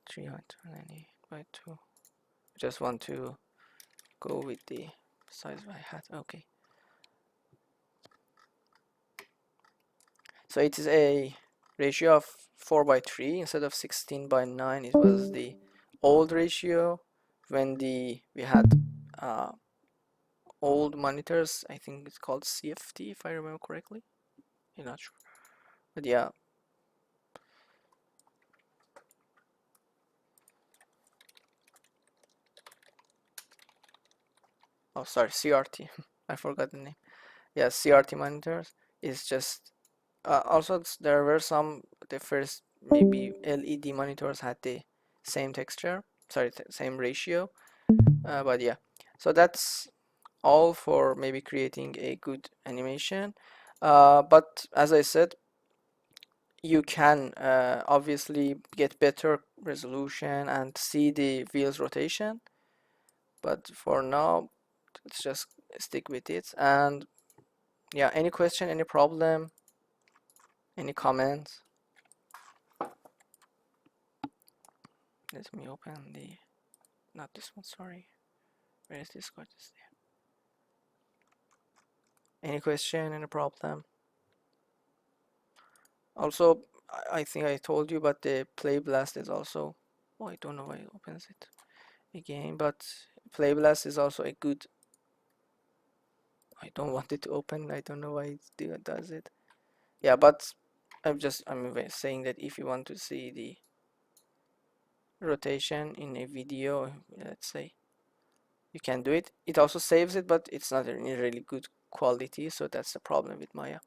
390 by 2. I just want to go with the size I had. Okay. So it is a ratio of 4 by 3 instead of 16 by 9. It was the old ratio when we had uh, old monitors. I think it's called CFT if I remember correctly. You're not sure, but yeah. Oh, sorry, CRT. I forgot the name. Yeah, CRT monitors is just also there were some the first maybe LED monitors had the same texture, sorry, same ratio. But yeah, so that's all for maybe creating a good animation. But as I said, you can obviously get better resolution and see the wheels rotation. But for now, let's just stick with it. And yeah, any question, any problem, any comments? Let me open the, not this one, sorry. Where is Discord? Is there? Any question, any problem? Also, I think I told you, but the Play Blast is also, oh, I don't know why it opens it again, but Play Blast is also a good, I don't want it to open, I don't know why it does it. Yeah, but I'm saying that if you want to see the rotation in a video, let's say, you can do it. It also saves it, but it's not in really good quality, so that's the problem with Maya.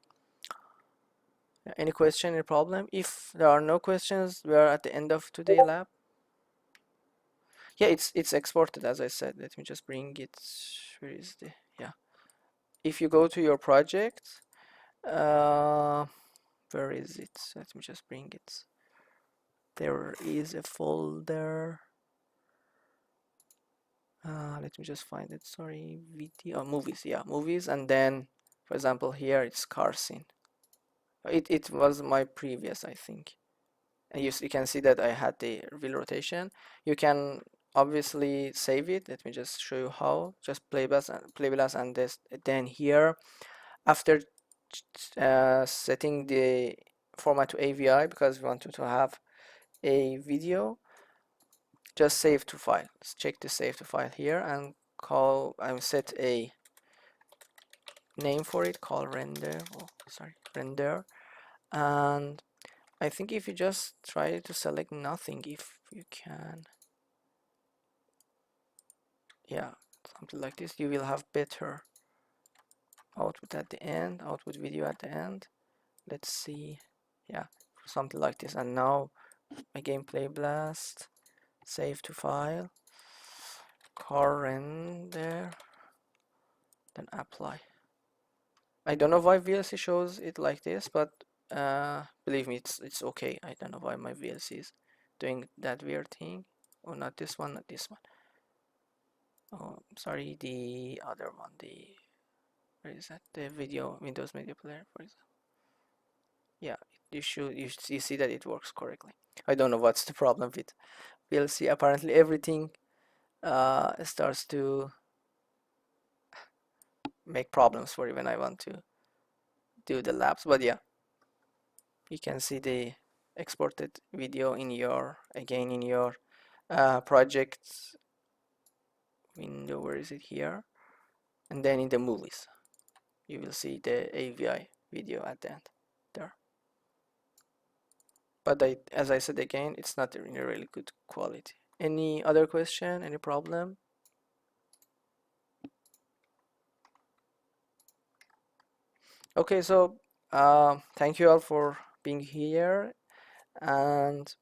Any question, any problem? If there are no questions, we are at the end of today's lab. Yeah, it's exported as I said. Let me just bring it. Where is the, yeah. If you go to your project, uh, where is it? Let me just bring it. There is a folder. Let me just find it. Sorry, video, movies. Yeah, movies, and then, for example, here it's car scene. It was my previous, I think. And you can see that I had the wheel rotation. You can obviously save it. Let me just show you how. Just play blast, and this. Then here, after setting the format to AVI because we wanted to have a video, just save to file. Let's check the save to file here, and I set a name for it, call render, oh, sorry, render. And I think if you just try to select nothing, if you can, yeah, something like this, you will have better output at the end, output video at the end. Let's see, yeah, something like this. And now my gameplay blast, save to file, car render, then apply. I don't know why VLC shows it like this, but believe me, it's okay. I don't know why my VLC is doing that weird thing. Oh, not this one, not this one. Oh, sorry, the other one. The where is that? The video Windows Media Player, for example. Yeah, you see that it works correctly. I don't know what's the problem with VLC. Apparently, everything starts to make problems for you when I want to do the labs. But yeah, you can see the exported video in your project window. Where is it? Here, and then in the movies you will see the AVI video at the end there. But as I said again, it's not in a really good quality. Any other question? Any problem? Okay, so thank you all for being here, and